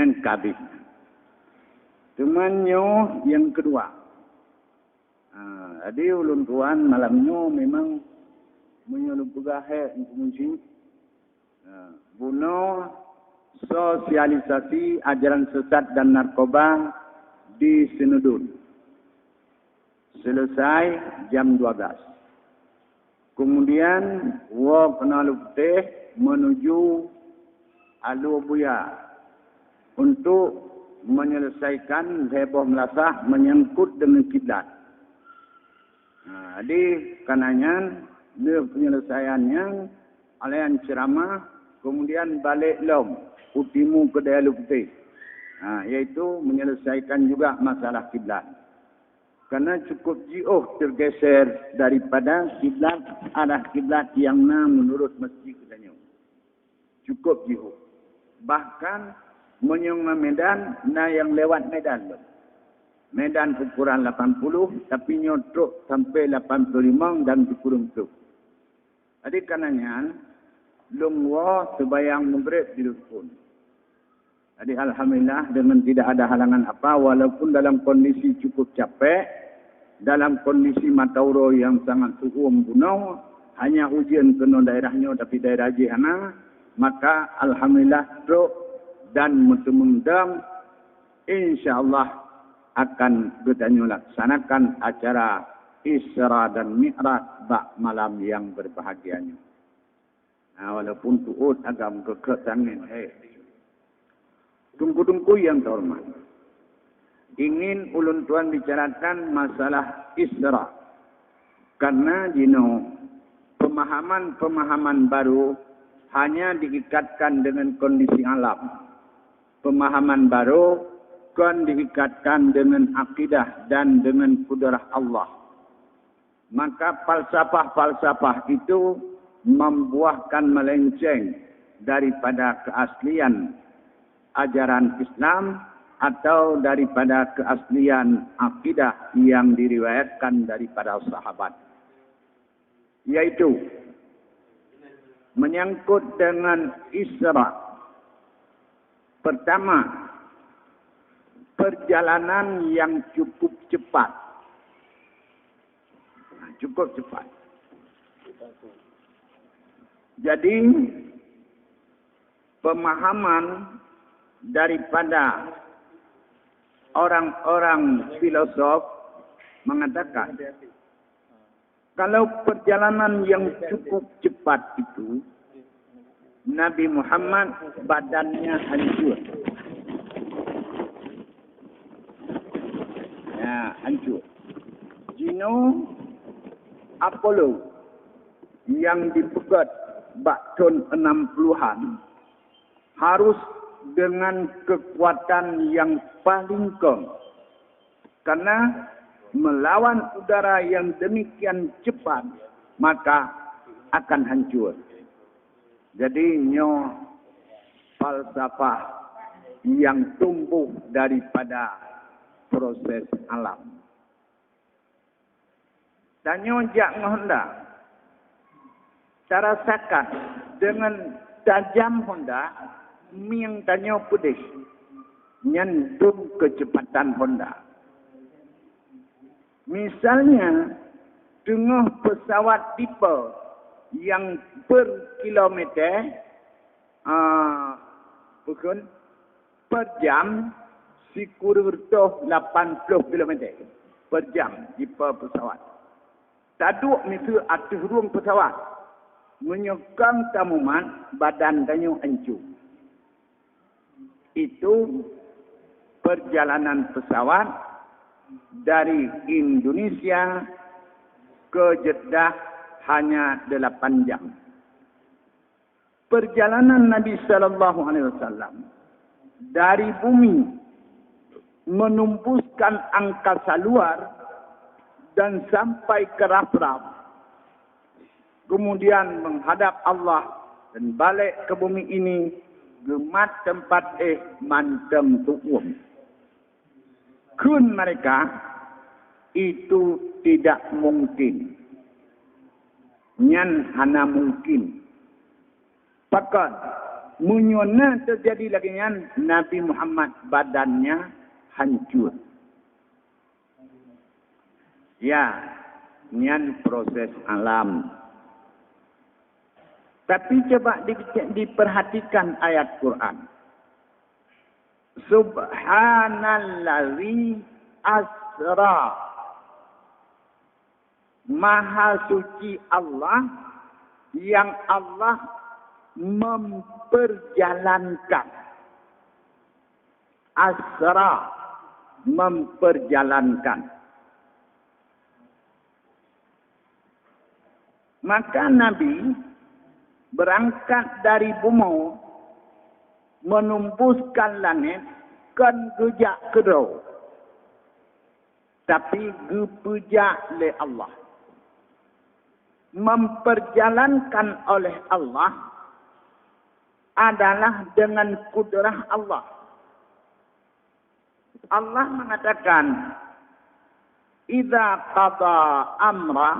dengan kabin. Temannya yang kedua. Jadi ulun tuan malamnya memang menyuruh pegahai kunci. Bunuh sosialisasi ajaran sesat dan narkoba di Senudun. Selesai jam 12. Kemudian wa Penalu Putih menuju Alu Buya untuk menyelesaikan heboh melasah menyangkut dengan kiblat. Jadi kananya penyelesaiannya alayan ceramah kemudian balik lom utimu ke Alu Putih. Yaitu menyelesaikan juga masalah kiblat. Karena cukup jauh tergeser daripada kiblat arah kiblat yang menurut masjid katanya. Cukup jauh. Bahkan menyong Medan, yang lewat Medan. Medan ukuran 80, tapi nyotruk sampai 85 dan dikurung tu. Jadi kananya, lungwa sebayang memberi di pun. Jadi alhamdulillah dengan tidak ada halangan apa, walaupun dalam kondisi cukup capek, dalam kondisi matauro yang sangat suhu membunuh, hanya ujian kena daerahnya tapi daerah jihana, maka alhamdulillah truk dan mutu-mundang insyaAllah akan bertanya laksanakan acara Isra dan Mi'raj bak malam yang berbahagianya. Walaupun tuut agam keketangin. Tungku-tungku yang terhormat. Ingin ulun tuan bicarakan masalah Isra. Karena pemahaman-pemahaman baru hanya diikatkan dengan kondisi alam. Pemahaman baru kan diikatkan dengan akidah dan dengan kudrah Allah. Maka falsafah-falsafah itu membuahkan melenceng daripada keaslian ajaran Islam atau daripada keaslian akidah yang diriwayatkan daripada sahabat. Yaitu menyangkut dengan Isra. Pertama, perjalanan yang cukup cepat. Cukup cepat. Jadi, pemahaman daripada orang-orang filosof mengatakan, kalau perjalanan yang cukup cepat itu, Nabi Muhammad badannya hancur. Hancur. Jino Apollo yang dipegat bak tahun 60-an harus dengan kekuatan yang paling kong. Karena melawan udara yang demikian cepat, maka akan hancur. Jadi, falsafah yang tumbuh daripada proses alam. Tanya jak Honda, cara sakat dengan tajam Honda, yang tanya putih, nyentuh kecepatan Honda. Misalnya, dengan pesawat tipe yang per kilometer, bukan per jam, sikururtoh 80 kilometer per jam tipe pesawat. Taduk misu atas ruang pesawat, menyokong tamuman badan danyo hancur. Itu perjalanan pesawat dari Indonesia ke Jeddah hanya 8 jam. Perjalanan Nabi sallallahu alaihi wasallam dari bumi menembuskan angkasa luar dan sampai ke raf-raf. Kemudian menghadap Allah dan balik ke bumi ini gemat tempat mantem tu'um. Kun mereka itu tidak mungkin. Nyan hana mungkin. Pakan Munyona terjadi lagi yang Nabi Muhammad badannya hancur. Ya, nian proses alam. Tapi coba diperhatikan ayat Quran. Subhanallazi asra. Maha suci Allah yang Allah memperjalankan. Asra, memperjalankan. Maka Nabi berangkat dari bumi menembuskan langit kan gejak kedua. Tapi gepejak oleh Allah. Memperjalankan oleh Allah adalah dengan kudrah Allah. Allah mengatakan, "Idza qada amra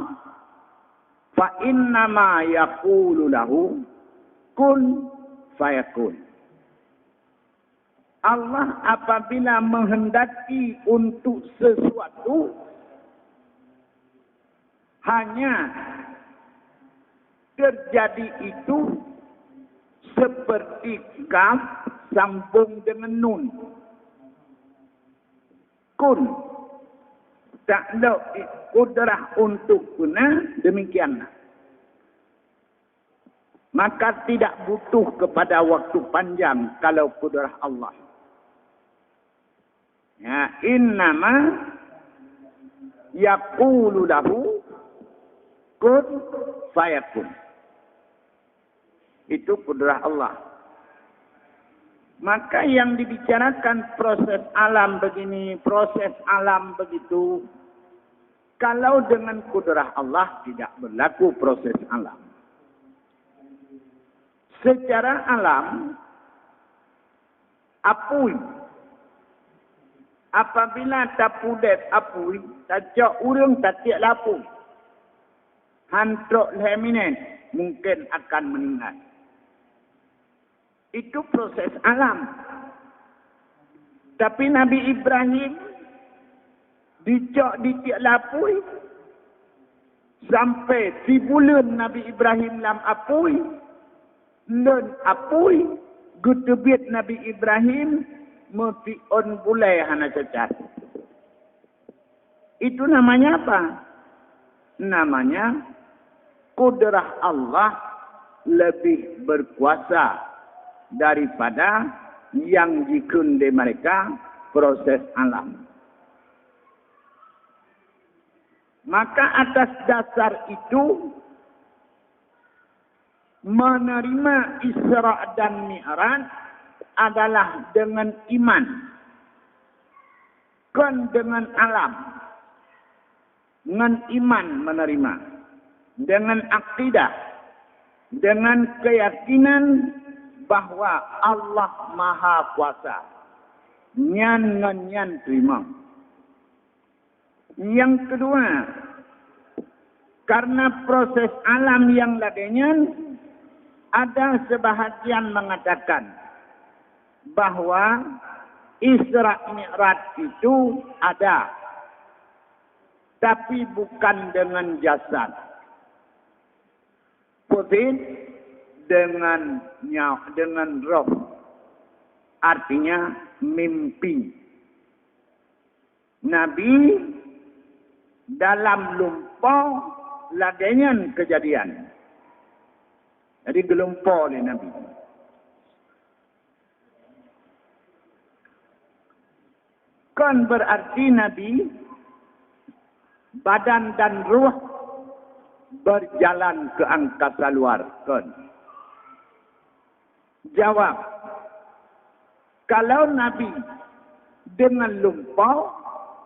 fa innama yaqulu lahu kun fayakun." Allah apabila menghendaki untuk sesuatu hanya terjadi itu seperti kaf sambung dengan nun. Kun. Tak ada kudrah untuk guna demikianlah. Maka tidak butuh kepada waktu panjang kalau kudrah Allah. Ya, innama yaqulu lahu kun fayakun. Itu kudrah Allah. Maka yang dibicarakan proses alam begini, proses alam begitu. Kalau dengan kudrah Allah tidak berlaku proses alam. Secara alam, apui. Apabila tak pudet apui, tak cak urung tak tiak lapui. Hantrok leminen mungkin akan meninggal. Itu proses alam. Tapi Nabi Ibrahim dicak di tiak lapui. Sampai di bulan Nabi Ibrahim lam apui. Len apui. Gutubit Nabi Ibrahim. Mesti on bulai hana cacat. Itu namanya apa? Namanya kudrah Allah lebih berkuasa daripada yang dikunde mereka proses alam. Maka atas dasar itu menerima Isra dan Mi'raj adalah dengan iman. Kan dengan alam. Dengan iman menerima. Dengan akidah. Dengan keyakinan bahwa Allah Maha Kuasa. Nyan terima. Yang kedua, karena proses alam yang lainnya, ada sebahagian mengatakan bahwa Isra Mi'raj itu ada, tapi bukan dengan jasad. Putih dengan roh. Artinya mimpi. Nabi dalam lumpur ladainya kejadian. Jadi gelumpur ni Nabi. Kan berarti Nabi badan dan ruh berjalan ke angkasa luar. Kan? Jawab. Kalau Nabi dengan lumpur,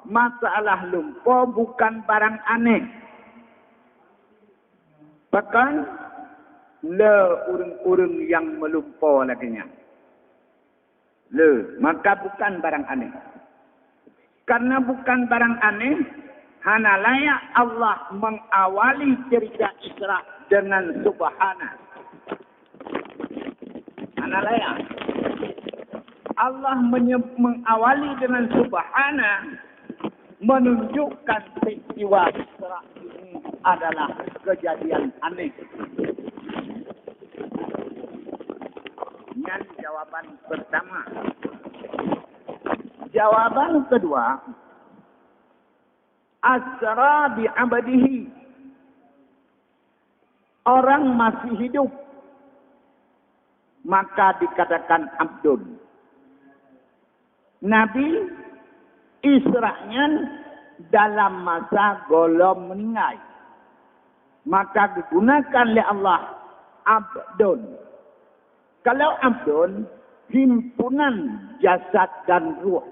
masalah lumpur bukan barang aneh. Bahkan le urung-urung yang melumpur laginya. Le, maka bukan barang aneh. Karena bukan barang aneh, hana layak Allah mengawali cerita Isra dengan subhana. makna layak. Allah mengawali dengan subhana, menunjukkan peristiwa Isra ini adalah kejadian aneh. Yang jawaban pertama. Jawaban kedua, asra bi abadihi. Orang masih hidup, maka dikatakan abdun. Nabi Isra'nya dalam masa golong meninggal, maka digunakan oleh Allah abdun. Kalau abdun, himpunan jasad dan ruh.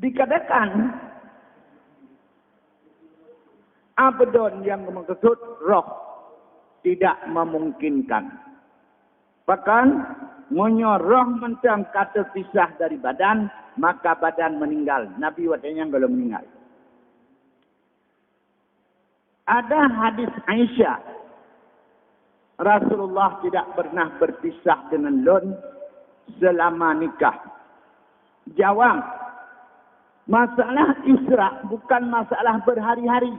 Dikatakan abdun yang maksud roh tidak memungkinkan. Bahkan roh mentang kata pisah dari badan, maka badan meninggal. Nabi waktunya belum meninggal. Ada hadis Aisyah, Rasulullah tidak pernah berpisah dengan Lun selama nikah. Jawab, masalah Isra bukan masalah berhari-hari.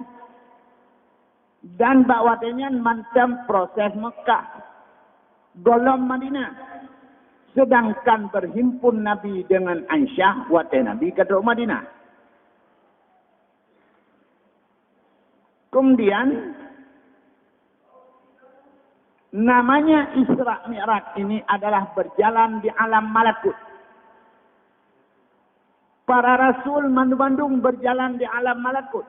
Dan bakwatnya macam proses Mekah, golong Madinah. Sedangkan berhimpun Nabi dengan Aisyah, waktu Nabi ke Madinah. Kemudian, namanya Isra Mi'raj ini adalah berjalan di alam malakut. Para Rasul mandung-mandung berjalan di alam malakut.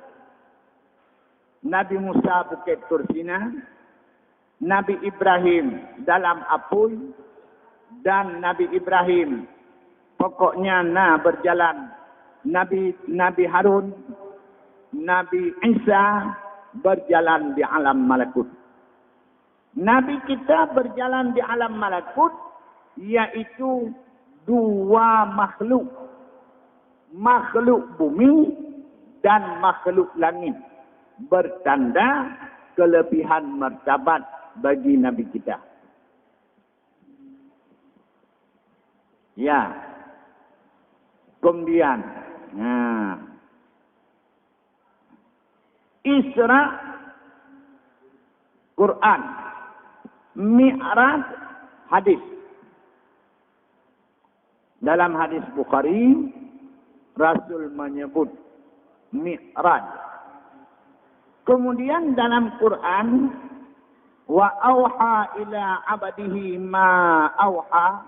Nabi Musa Bukit Tursina, Nabi Ibrahim dalam apuy, dan Nabi Ibrahim pokoknya berjalan. Nabi Harun, Nabi Isa berjalan di alam malakut. Nabi kita berjalan di alam malakut, yaitu dua makhluk. Makhluk bumi dan makhluk langit. Bertanda kelebihan martabat bagi Nabi kita. Ya. Kemudian. Isra Quran. Mi'raj hadis. Dalam hadis Bukhari, Rasul menyebut Mi'raj. Kemudian dalam Quran, wa auha ila abadihi ma auha,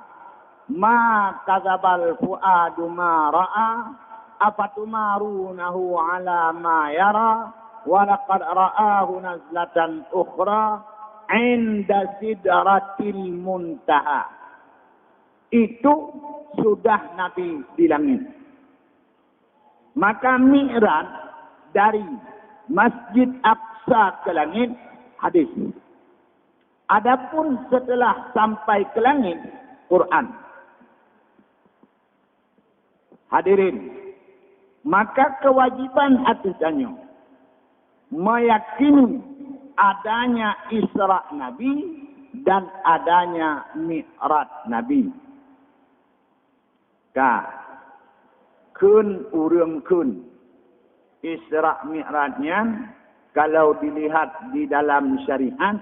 ma kadzabal fuadu ma ra'a, afatumarunahu ala ma yara, wa laqad ra'ahu nazlatan ukhra 'inda sidratil muntaha. Itu sudah Nabi di langit. Maka Mi'raj dari Masjid Aqsa ke langit, hadis. Adapun setelah sampai ke langit, Quran. Hadirin, maka kewajiban atasnya meyakini adanya Isra Nabi dan adanya Mi'raj Nabi. Kun urang kun. Isra Mi'rajnya kalau dilihat di dalam syariat,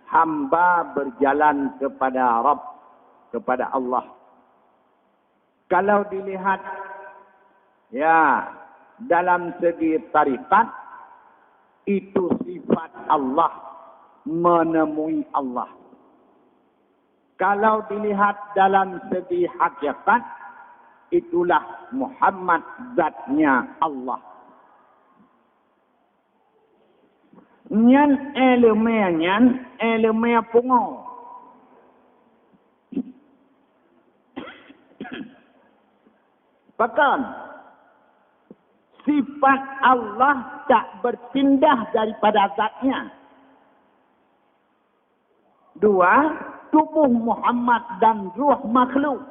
hamba berjalan kepada Rabb, kepada Allah. Kalau dilihat dalam segi tarikat, itu sifat Allah, menemui Allah. Kalau dilihat dalam segi hakikat, itulah Muhammad zatnya Allah. Nyan elemen pungo. Bahkan sifat Allah tak berpindah daripada zatnya. Dua, tubuh Muhammad dan ruh makhluk.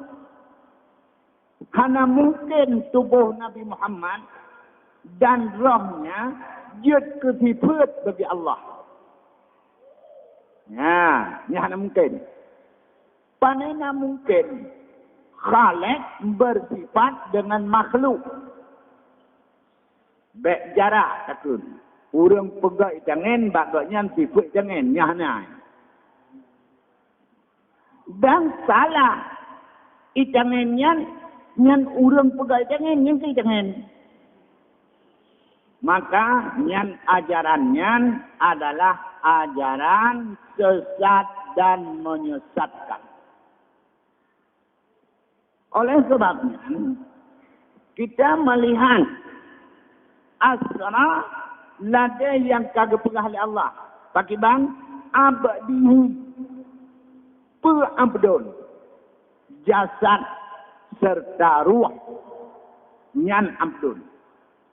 Hanya mungkin tubuh Nabi Muhammad dan rohnya jut ketiput bagi Allah. Ya, ini mungkin. Panena mungkin Khalik bersifat dengan makhluk. Baik jarak takun. Urang pegai jangan bagaknya sifat jangan nyahna. Dan salah itangannya nyan urang pegai jangan yang jangan. Maka nyan ajarannya adalah ajaran sesat dan menyesatkan. Oleh sebabnya kita melihat asra lada yang kagak pernah oleh Allah. Bagi bang abdihi abdun jasad serta ruh nyan abdun.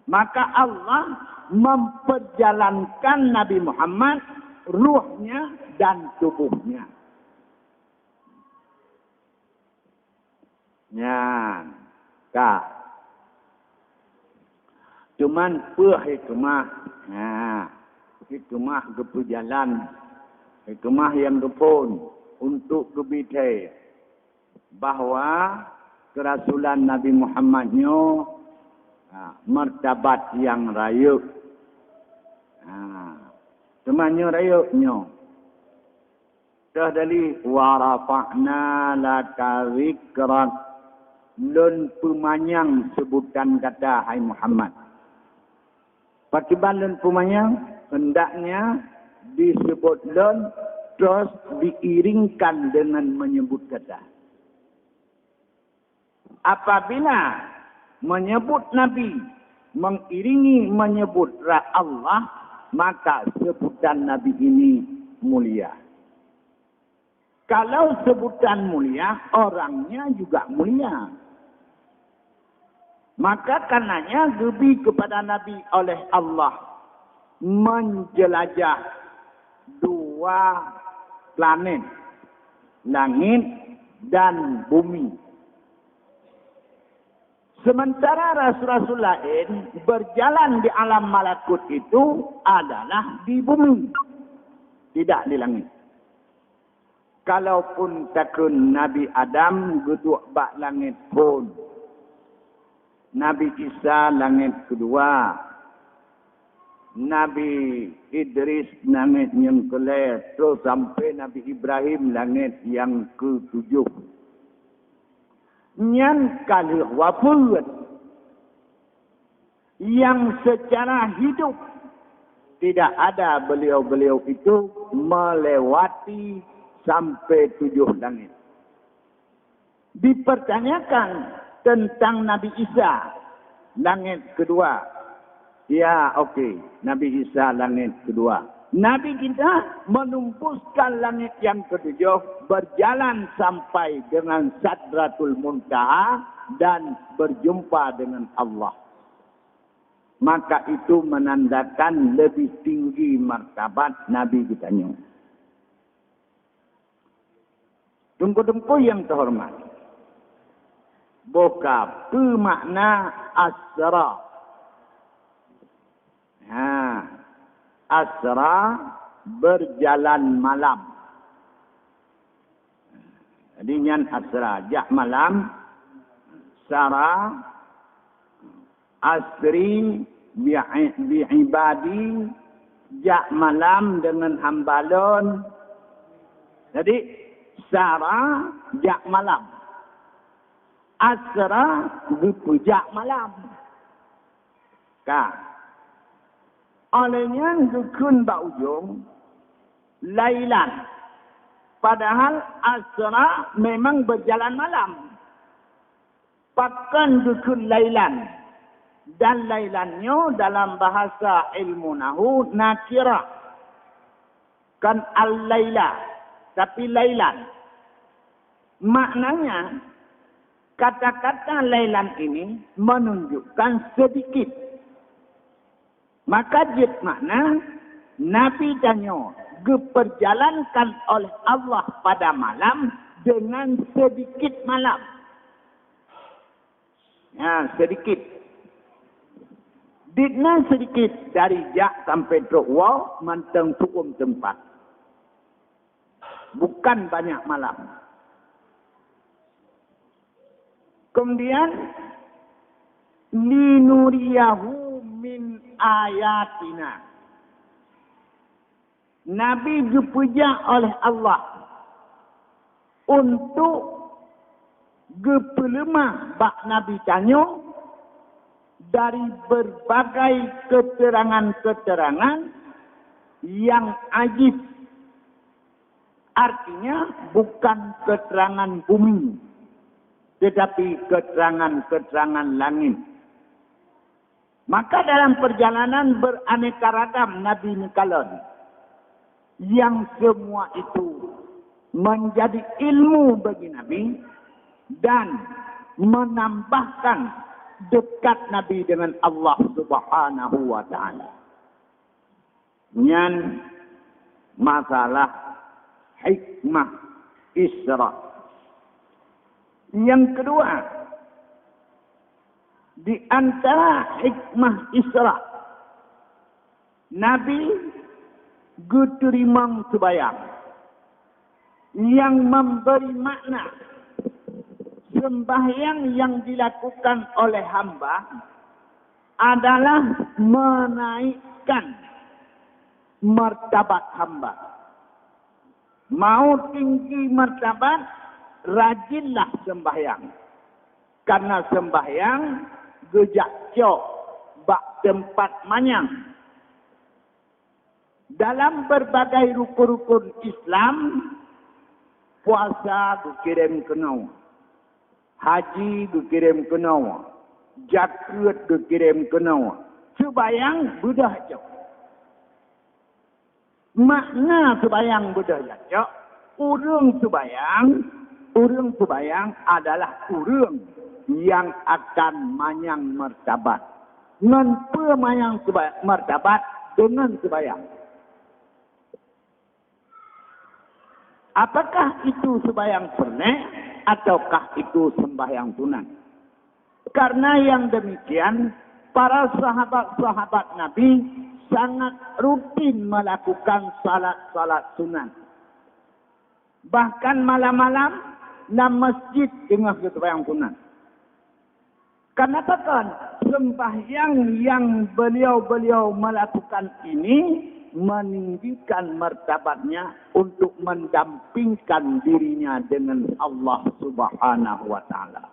Maka Allah memperjalankan Nabi Muhammad ruhnya dan tubuhnya. Nyan kak. Cuman itu mah gepu jalan, itu mah yang gepun untuk gebite bahwa kerasulan Nabi Muhammadnya martabat yang rayuk. Temannya rayuknya. Dah dari warafa'na laka zikrak lun pemanyang sebutan kata hai Muhammad. Pakiban lun pemanyang hendaknya disebut lun terus diiringkan dengan menyebut kata. Apabila menyebut Nabi mengiringi menyebut Allah, maka sebutan Nabi ini mulia. Kalau sebutan mulia, orangnya juga mulia. Maka karenanya lebih kepada Nabi oleh Allah menjelajah dua planet, langit dan bumi. Sementara rasul-rasul lain berjalan di alam malakut itu adalah di bumi, tidak di langit. Kalaupun takun Nabi Adam geduk bak langit pun, Nabi Isa langit kedua, Nabi Idris langit yang kelima, terus sampai Nabi Ibrahim langit yang ke-7. Yang kali wafud yang secara hidup tidak ada beliau-beliau itu melewati sampai 7 langit. Dipertanyakan tentang Nabi Isa langit kedua. Ya okey, Nabi Isa langit kedua. Nabi kita menumpuskan langit yang ke-7, berjalan sampai dengan Sadratul Muntaha dan berjumpa dengan Allah. Maka itu menandakan lebih tinggi martabat Nabi kita. Tunggu-tunggu yang terhormat. Boka pemakna asra. Asra berjalan malam. Jadi nyan asra jak malam, sara asri bi'ibadi jak malam dengan hambalon. Jadi sara jak malam, asra berpujak malam. Kak. Olehnya dukun bak ujung lailan. Padahal asra memang berjalan malam. Pakan dukun lailan. Dan lailannya dalam bahasa ilmu nahu nakira. Kan al-laila. Tapi lailan. Maknanya kata-kata lailan ini menunjukkan sedikit. Maka jid makna Nabi tanya diperjalankan oleh Allah pada malam dengan sedikit malam. Ya, sedikit. Dikna sedikit dari jak sampai truk wa manteng hukum tempat. bukan banyak malam. Kemudian linuriyahu min ayatina. Nabi dipuja oleh Allah untuk gepelemah bak Nabi tanya dari berbagai keterangan-keterangan yang ajib. Artinya bukan keterangan bumi, tetapi keterangan-keterangan langit. Maka dalam perjalanan beraneka ragam Nabi Nikalon, yang semua itu menjadi ilmu bagi Nabi dan menambahkan dekat Nabi dengan Allah Subhanahu wa taala. Yang masalah hikmah Isra. Yang kedua, di antara hikmah Isra, Nabi guturimang sembahyang yang memberi makna sembahyang yang dilakukan oleh hamba adalah menaikkan martabat hamba. Mau tinggi martabat, rajinlah sembahyang. Karena sembahyang gejak cok bak tempat manyang. Dalam berbagai rukun-rukun Islam, puasa dikirim ke nawa, haji dikirim ke nawa, zakat dikirim ke nawa, sembahyang budah cok. Makna sembahyang budah cok, urang sembahyang adalah urang yang akan manyang martabat. Menpa manyang martabat dengan sembahyang. Apakah itu sembahyang pernah ataukah itu sembahyang sunat? Karena yang demikian, para sahabat-sahabat Nabi sangat rutin melakukan salat-salat sunat. Bahkan malam-malam dalam masjid tengah sembahyang sunat. Karena kan sembahyang yang beliau-beliau melakukan ini meninggikan martabatnya untuk mendampingkan dirinya dengan Allah Subhanahu wa taala.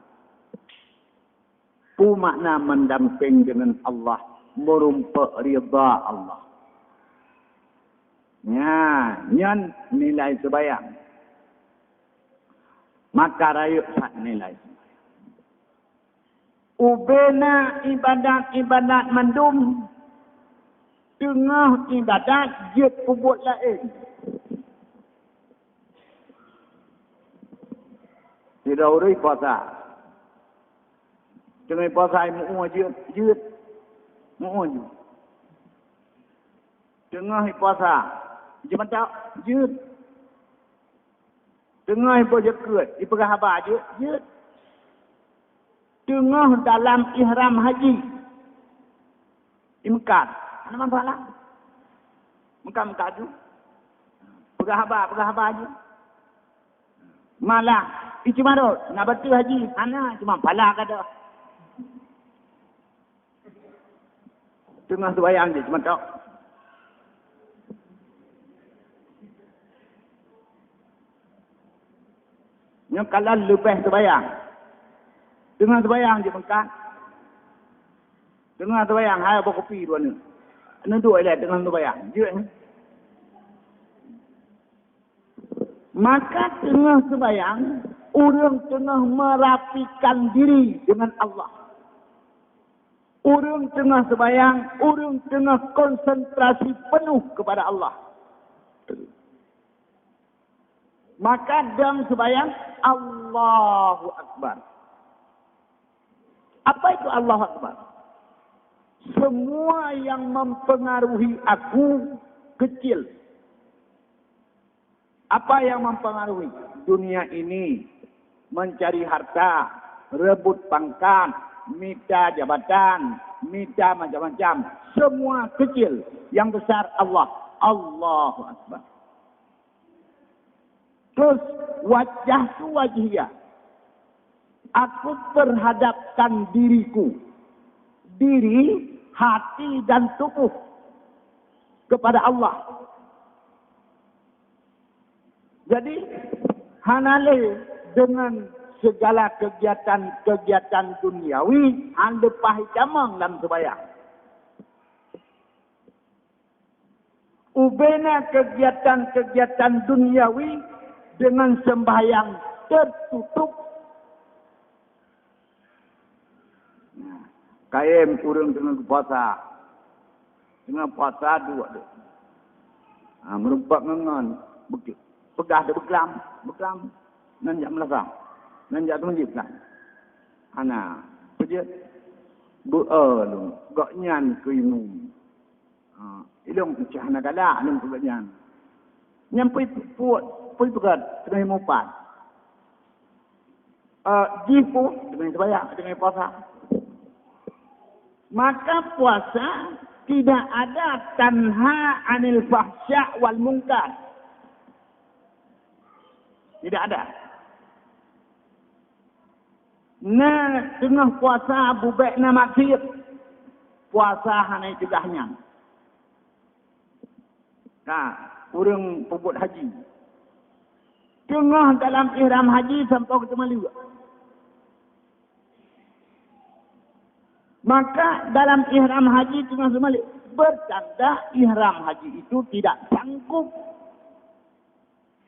Itu makna mendamping dengan Allah, merumpa ridha Allah. Ya, nyan nilai sembahyang. Maka rayuk sak nilai sembahyang. Ubena ibadat-ibadat mendum, tengah ibadat dia kubut lain. Tidak urus puasa. Tengah puasa mu je. Mu je. Tengah puasa je mantap je. Tengah puasa ket, ipegah haba je. Tengah dalam ihram haji. Imkan. Mana masalah? Muka-muka tu. Pegah haba aja. Malah, itu marut. Nak betul haji. Mana? Cuma pala kata. Tengah sembahyang je. Cuma tak. Yang kalau lebih sembahyang. Tengah sembahyang je mengkat. Tengah sembahyang. Hai apa kopi dua ni. Duduk lah tengah sembahyang. Maka tengah sembahyang, orang tengah merapikan diri dengan Allah. Orang tengah sembahyang, orang tengah konsentrasi penuh kepada Allah. Maka dalam sembahyang, Allahu Akbar. Apa itu Allahu Akbar? Semua yang mempengaruhi aku kecil. Apa yang mempengaruhi? Dunia ini mencari harta, rebut pangkat, minta jabatan, minta macam-macam. Semua kecil. Yang besar Allah. Allahu Akbar. Terus wajah tu wajhiyah. Aku perhadapkan diriku. Diri, hati dan tubuh kepada Allah. Jadi, hanale dengan segala kegiatan-kegiatan duniawi, anda pahit camang dalam sembahyang. Ubena kegiatan-kegiatan duniawi dengan sembahyang tertutup. Kaim kurang dengan puasa. Dengan puasa dua tu. Merubah ngengan. Pegah dia beklam. Nanjak melakang. Nanjak tu menjib kan. Ana. Pejat. Lu. Gak nyan ke imum. Ilung pecah nak galak. Ilung pegak nyan. Nyampai puat. Pui pegat. Tengah imupan. Jipu. Tengah sebayang. Tengah puasa. Maka puasa tidak ada tanha anil fahsya wal munkar. Tidak ada. Nah, tengah puasa bubek na maksir. Puasa hanai cegahnya. Nah, urang pebut haji. Tengah dalam ihram haji sampai ke Mali. Maka dalam ihram haji tengah semalik bertanda ihram haji itu tidak sanggup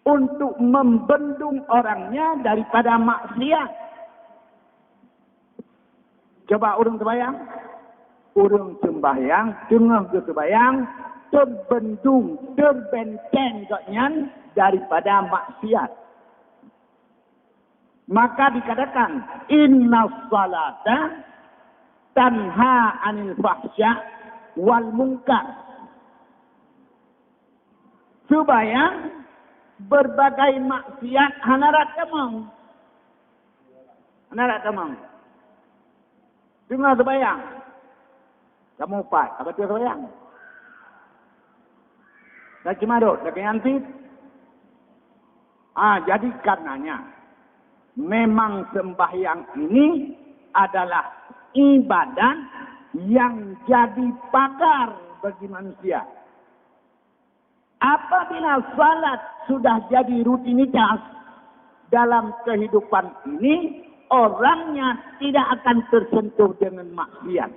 untuk membendung orangnya daripada maksiat. Coba orang sembahyang. Orang sembahyang, tengah ke sembahyang, terbendung, terbenteng katnya daripada maksiat. Maka dikatakan, inna salata tanha anil fahsya wal munkar. Sembahyang berbagai maksiat hanarat kamang. Hanarat kamang. Tengah sembahyang. Kamu upat. Apa tu sembahyang? Lagi madut. Lagi antit. Jadi karenanya. Memang sembahyang ini adalah ibadah yang jadi pagar bagi manusia. Apabila salat sudah jadi rutinitas dalam kehidupan ini, orangnya tidak akan tersentuh dengan maksiat.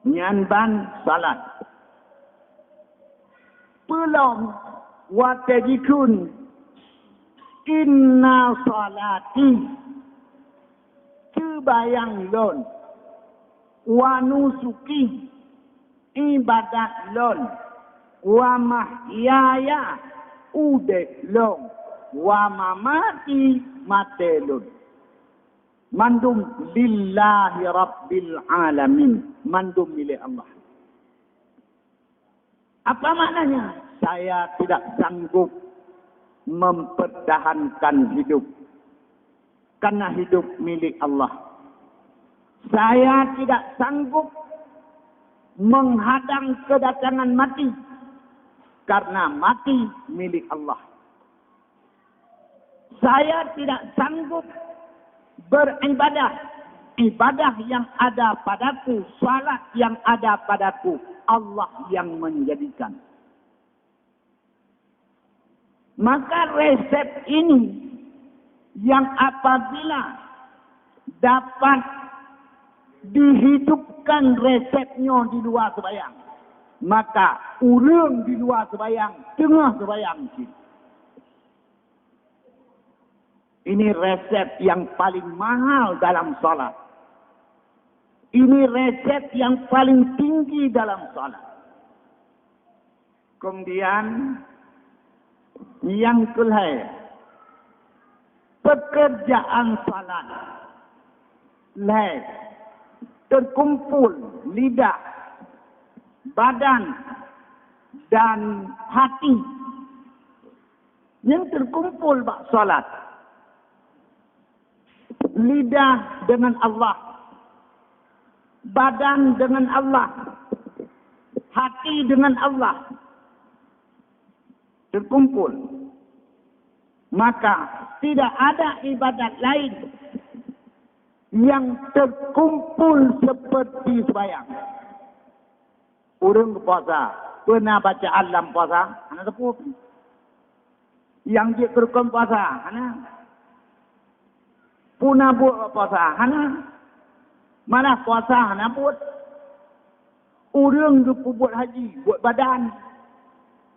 Nyanban salat. Belum watajikun inna salati kebayang lon wa nusuki ibadat lon wa mahyaya udek lon wa mamati mate lon mandum lillahi rabbil alamin, mandum milik Allah. Apa maknanya? Saya tidak sanggup mempertahankan hidup karena hidup milik Allah. Saya tidak sanggup menghadang kedatangan mati karena mati milik Allah. Saya tidak sanggup beribadah, ibadah yang ada padaku, salat yang ada padaku, Allah yang menjadikan. Maka resep ini yang apabila dapat dihidupkan resepnya di luar sembahyang, maka urang di luar sembahyang, tengah sembahyang. Ini resep yang paling mahal dalam salat. Ini resep yang paling tinggi dalam salat. Kemudian yang kelai, pekerjaan salat. Lai, terkumpul lidah, badan dan hati yang terkumpul bak salat. Lidah dengan Allah, badan dengan Allah, hati dengan Allah. terkumpul. Maka tidak ada ibadat lain yang terkumpul seperti sembahyang. Urang puasa, pernah baca alam puasa, anak tepuk. Yang dia kerukun puasa, anak. Puna buat puasa, anak. Mana puasa, anak buat. Urang tu buat haji, buat badan.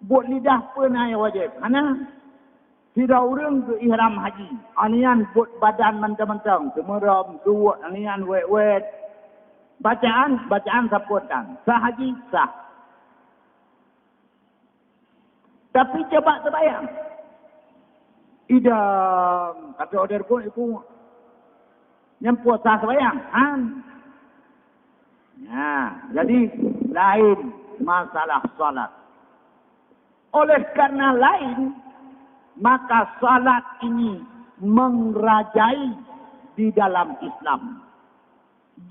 Buat lidah pernah yang wajib, anak. Tidak urang tu ihram haji. Anian buat badan mentang-mentang. Semeram, suwak, anian wet-wet. Bacaan saputan. Sah haji, sah. Tapi coba terbayang. Idam. Kata order pun itu. Yang puasa sembahyang. Jadi lain masalah salat. Oleh karena lain, maka salat ini mengerajai di dalam Islam.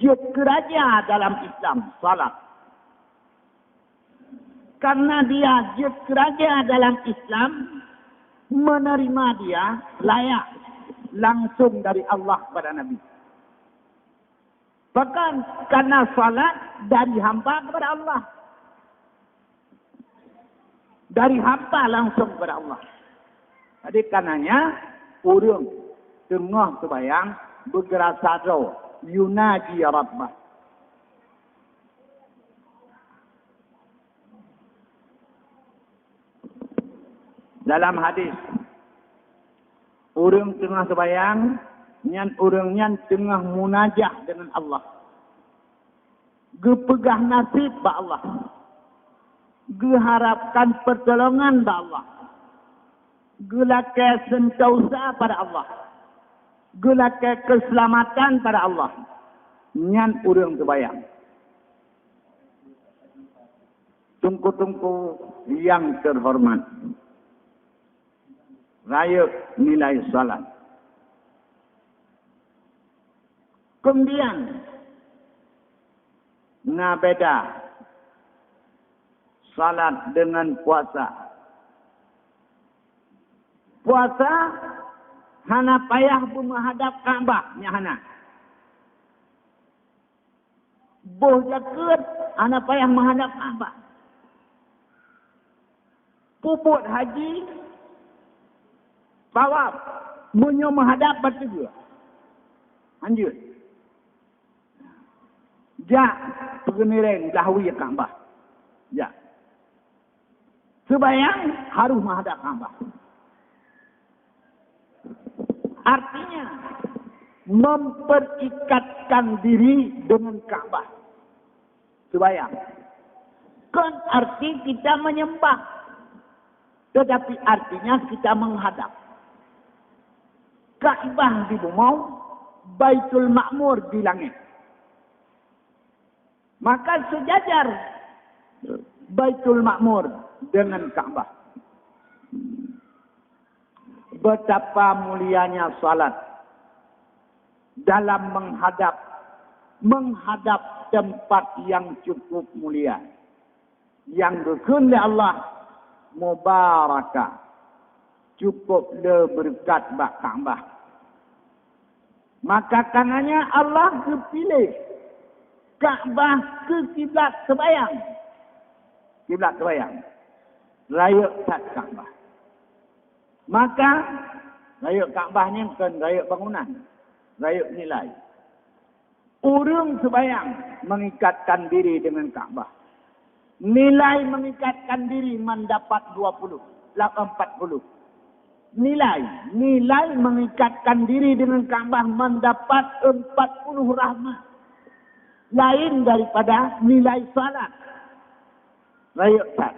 Dia keraja dalam Islam, salat. Karena dia keraja dalam Islam, menerima dia layak langsung dari Allah kepada Nabi. Bahkan karena salat dari hamba kepada Allah. Dari hamba langsung kepada Allah. Jadi karenanya urang tengah sembahyang bergerak sadar yunaji rabbah. Dalam hadis urang tengah sembahyang nyan urang nyan tengah munajah dengan Allah. Gepegah nasib ba Allah. Geharapkan pertolongan ba Allah. Gelakai sentausa pada Allah. Gelakai keselamatan pada Allah. Nyan urang sembahyang. Tungku-tungku yang terhormat. Raya nilai salat. Kemudian beda salat dengan puasa. Puasa hana payah menghadap Kaabah nya hana. Boh jaket hana payah menghadap Kaabah. Puput haji tawaf munyo menghadap bertiga. Lanjut. Ja pengenireng dahwi Kaabah. Ja. Sembahyang harus menghadap Kaabah. Artinya memperikatkan diri dengan Kaabah. Sembahyang. Kan arti kita menyembah. Tetapi artinya kita menghadap. Kaabah di bumi, Baitul Ma'mur di langit. Maka sejajar Baitul Ma'mur dengan Kaabah. Betapa mulianya salat dalam menghadap tempat yang cukup mulia. Yang dikun oleh Allah mubarakah. Cukup le berkat bak Kaabah. Maka karenanya Allah pilih Kaabah ke kiblat sembahyang. Kiblat sembahyang. Raya kat Kaabah. Maka raya Kaabah ni bukan raya bangunan. Raya nilai. Urang sembahyang mengikatkan diri dengan Kaabah. Nilai mengikatkan diri mendapat 40. Nilai mengikatkan diri dengan Kaabah mendapat 40 rahmat. Lain daripada nilai salat. Raya tak.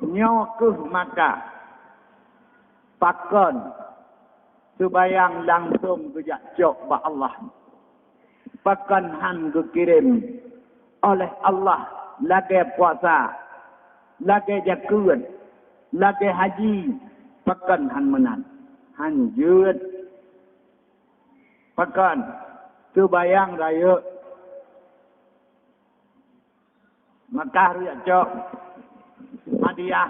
Nyokuh maka pakon sembahyang langsung kejak cok ba Allah. Pakon han dikirim oleh Allah lagi puasa, lagi jakun, lagi haji, pakon han menan. Han jut. Pakon sembahyang raya. Maka raya cok hadiah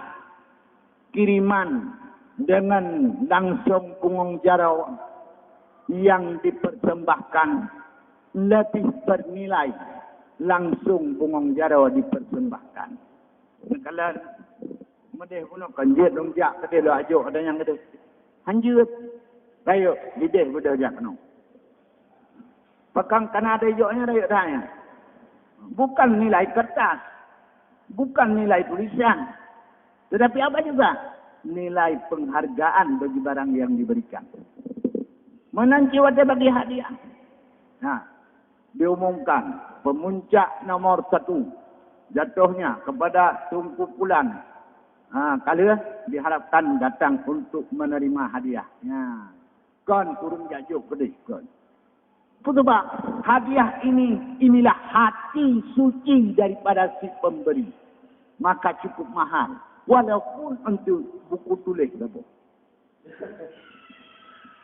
kiriman dengan langsung pungung jarau yang dipersembahkan lebih bernilai langsung pungung jarau dipersembahkan. Kalau medeh pun kanjut dong jak kata lo ajuk ada yang kata hanjut rayo lideh budak jak no. Pakang kana ada joknya rayo tanya. Bukan nilai kertas, bukan nilai tulisan, tetapi apa juga? Nilai penghargaan bagi barang yang diberikan. Menanti wadah bagi hadiah. Nah, diumumkan pemuncak nomor 1 jatuhnya kepada Tunku Pulan. Kalau diharapkan datang untuk menerima hadiah. Ya. Kon turun jajuk pedih kon. Sebab hadiah inilah hati suci daripada si pemberi. Maka cukup mahal. Walaupun untuk buku tulis.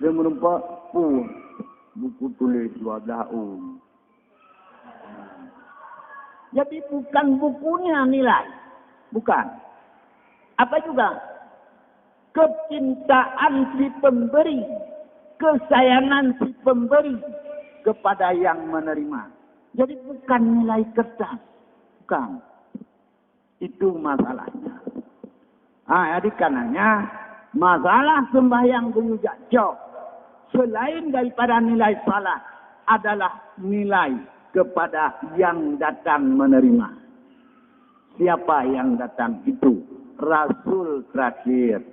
Dia menumpak buku tulis 12 Jadi bukan bukunya nilai. Bukan. Apa juga? Kecintaan si pemberi. Kesayangan si pemberi kepada yang menerima. Jadi bukan nilai kertas. Bukan. Itu masalahnya. Jadi karenanya masalah sembahyang dulu jauh. Selain daripada nilai salat adalah nilai kepada yang datang menerima. Siapa yang datang itu? Rasul terakhir.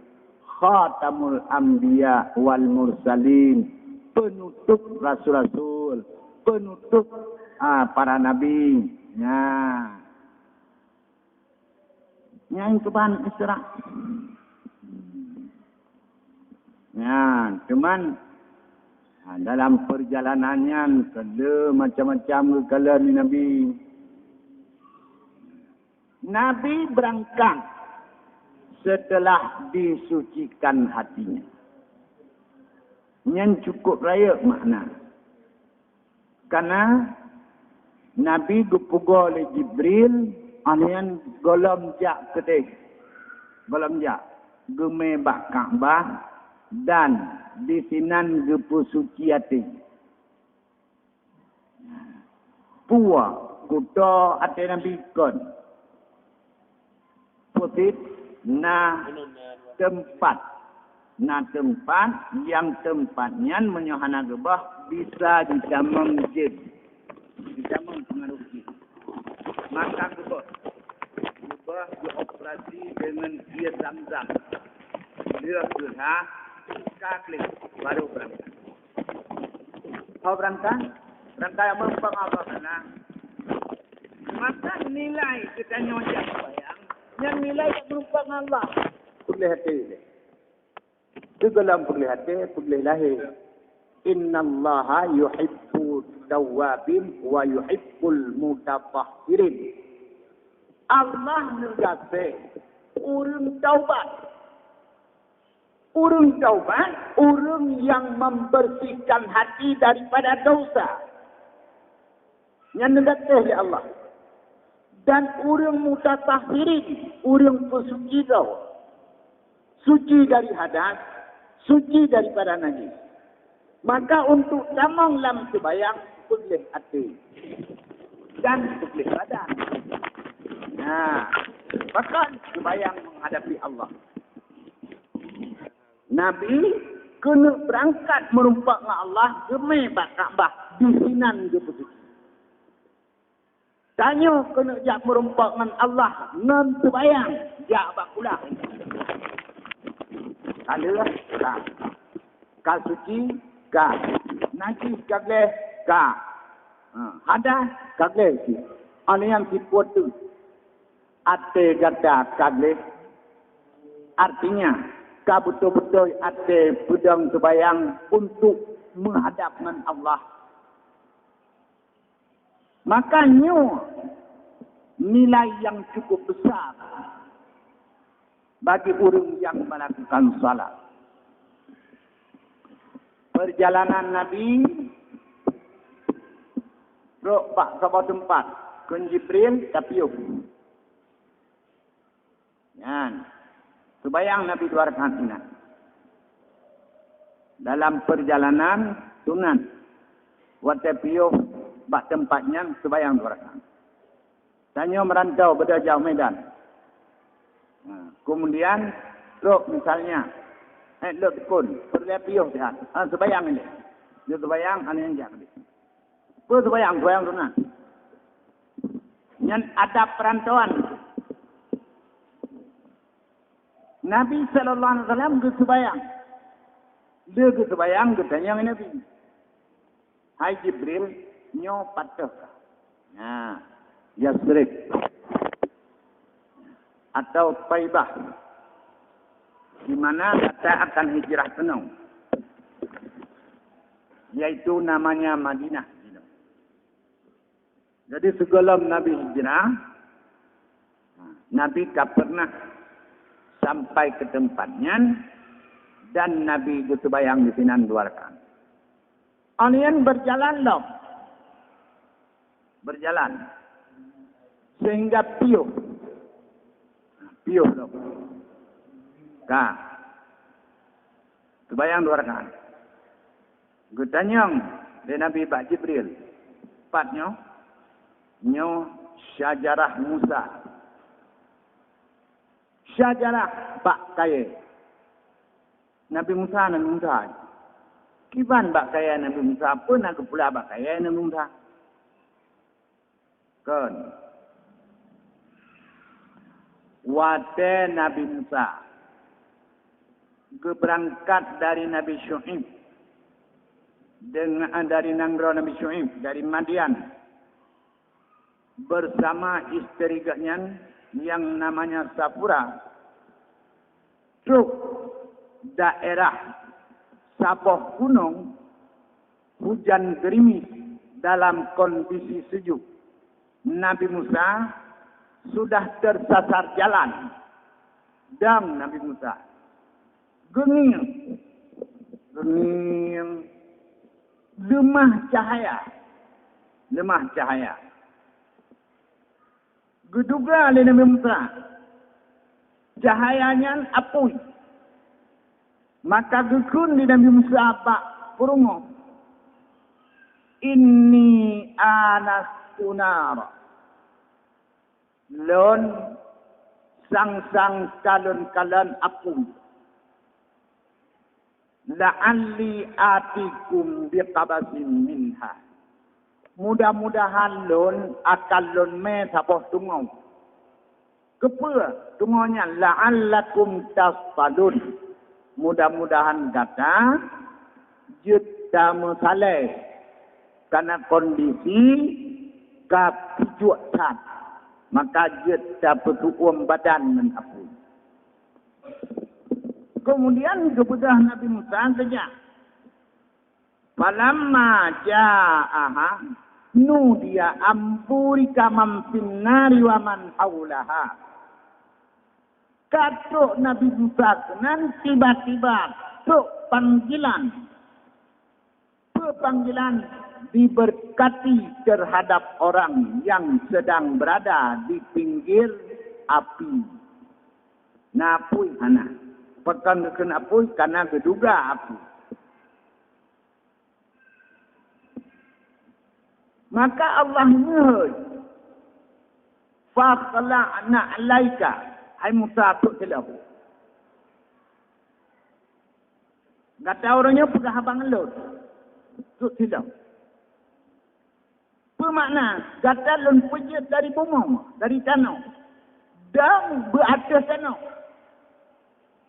Khatamul Anbiya wal Mursalin. Penutup Rasul-Rasul. Penutup para Nabi. Yang keban Isra. Cuman dalam perjalanannya kala macam-macam kala ni Nabi berangkat setelah disucikan hatinya. Yang cukup raya makna. Karena Nabi dipugo oleh Jibril, anian golom jak kedeh. Golom jak. Geme bak Kaabah dan di sinan gepu suci hati. Pua kuda ate Nabi kon. Putih tempat yang tempatnya menyohana gebah bisa dicamang masjid. Dicamang pengaruhi. Maka gebah dioperasi dengan dia zam-zam. Dia sudah kaklik baru berangkat. Kau berangkat yang mempengaruhi. Maka nilai kita nyojak bayang. Yang nilai yang merupakan Allah. Boleh hati. Di dalam boleh hati, boleh lahir. Inna allaha yuhibbu tawabin wa yuhibbul mutatahhirin. Allah mengasih urang taubat. Urang taubat, urang yang membersihkan hati daripada dosa. Yang mengasih oleh Allah. Dan urang mutatahhirin, urang pesuci kau. Suci dari hadas, suci daripada najis. Maka untuk tamang lam sembahyang boleh hati dan boleh badan. Maka sembahyang menghadapi Allah. Nabi kena berangkat merumpak dengan Allah gemeh bak Kaabah di sinan ke pesuci. Tanya kena jak merumpak dengan Allah ngan sembahyang jak bak pulang. Kalau ka suci ka najis kagle ka hadas kagle si ana yang diputu ate gada kagle artinya ka betul-betul ate pedang sembahyang untuk menghadap dengan Allah. Makanya nilai yang cukup besar bagi orang yang melakukan salat. Perjalanan Nabi rok pak sebuah tempat ke Jibril tapiuk. Sembahyang Nabi 2 rakaat sunat. Dalam perjalanan sunat. Watepiyuh bak tempatnya sembahyang 2 rakaat. Tanya merantau pada jauh Medan. Kemudian lo misalnya lo tekun perlepiyuh sehat. Sembahyang ini. Dia sembahyang ane yang jadi. Sembahyang sunat. Yang ada perantauan. Nabi sallallahu alaihi wasallam ke sembahyang. Dia ke sembahyang ke tanya Nabi. Hai Jibril, nyo patah. Nah, Yasrib atau Taibah. Di mana kita akan hijrah penuh. Yaitu namanya Madinah. Jadi sebelum Nabi hijrah, Nabi tak pernah sampai ke tempatnya dan Nabi itu sembahyang di sini 2 rakaat. Kalian berjalan. Sehingga piuh loh. Sembahyang 2 rakaat. Gutanyong dari Nabi Pak Jibril. Patnya nyo syajarah Musa. Syajarah bak kaya. Nabi Musa. Kiban bak kaya Nabi Musa pun aku pula bak kaya Nabi Musa. Kan. Wate Nabi Musa. Berangkat dari Nabi Syu'ib. Dari Nanggro Nabi Syu'ib. Dari Madian. Bersama isteri-nya yang namanya Safura. Truk daerah Sapoh Gunung, hujan gerimis dalam kondisi sejuk. Nabi Musa sudah tersasar jalan. Dan Nabi Musa genging, lemah cahaya. Geduga oleh Nabi Musa. Cahayanya apui. Maka gekun di Nabi Musa pak purungo. Inni anastu nara. Lon sang kalon apui. La'alli atikum biqabasin minha. Mudah-mudahan lon akan lon me sapoh tungau. Kepa tungonya la'allakum tasfalun. Mudah-mudahan kata jeta mesaleh karena kondisi kepijuan. Maka jeta petuum badan menapun. Kemudian kepada Nabi Musa saja. Falamma ja'aha nudiya ampurika man finnari wa man haulaha. Katuk Nabi Musa kenan tiba-tiba tuk panggilan. Pepanggilan diberkati terhadap orang yang sedang berada di pinggir api. Napui hana. Pekan kena apui karena geduga api. Maka Allah nyuhud. Fakhla'na alaika. Hai Musa tuk silau. Kata orangnya pegah abang lo. Tuk silau. Bermakna, kata lon pejat dari bumong, dari tanah. Dan beratas tanah.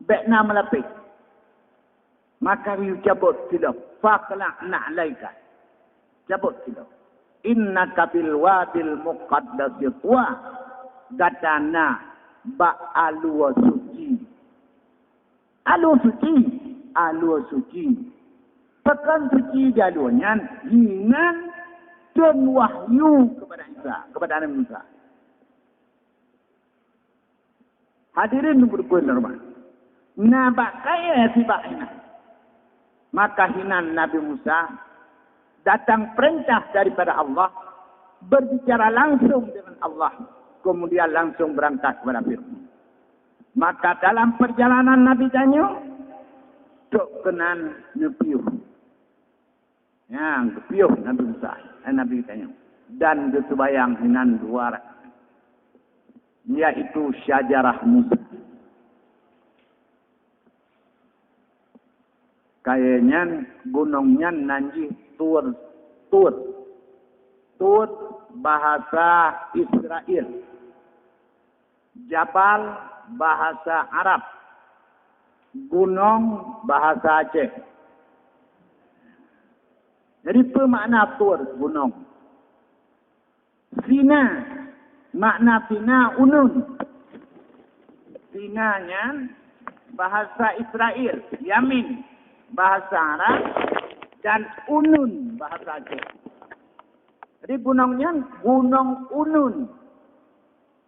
Bekna melapik. Maka riu cabut silau. Fakhla'na alaika. Cabut silau. Innaka bil wadil muqaddasi tuwa. Gatana ba alua suci. Alua suci. Pekan suci jalunya hinan dan wahyu kepada Nabi Musa. Hadirin berkumpul normal. Nabak kaya sibak hina. Maka hinan Nabi Musa datang perintah daripada Allah, berbicara langsung dengan Allah, kemudian langsung berangkat kepada Fir'aun. Maka dalam perjalanan Nabi tanya, dok kenan nepiuh. Ya, kepiuh Nabi Musa. Nabi tanya. Dan ketubayang hinan dua rakaat. Yaitu syajarah Musa. Kayaknya gunungnya nanji Tur. Tur bahasa Israel. Jabal bahasa Arab. Gunung bahasa Aceh. Jadi apa makna Tur? Gunung. Sina. Makna Sina unun. Sinanya bahasa Israel. Yamin bahasa Arab. Dan unun bahasa Aceh. Jadi gunungnya Gunung Unun.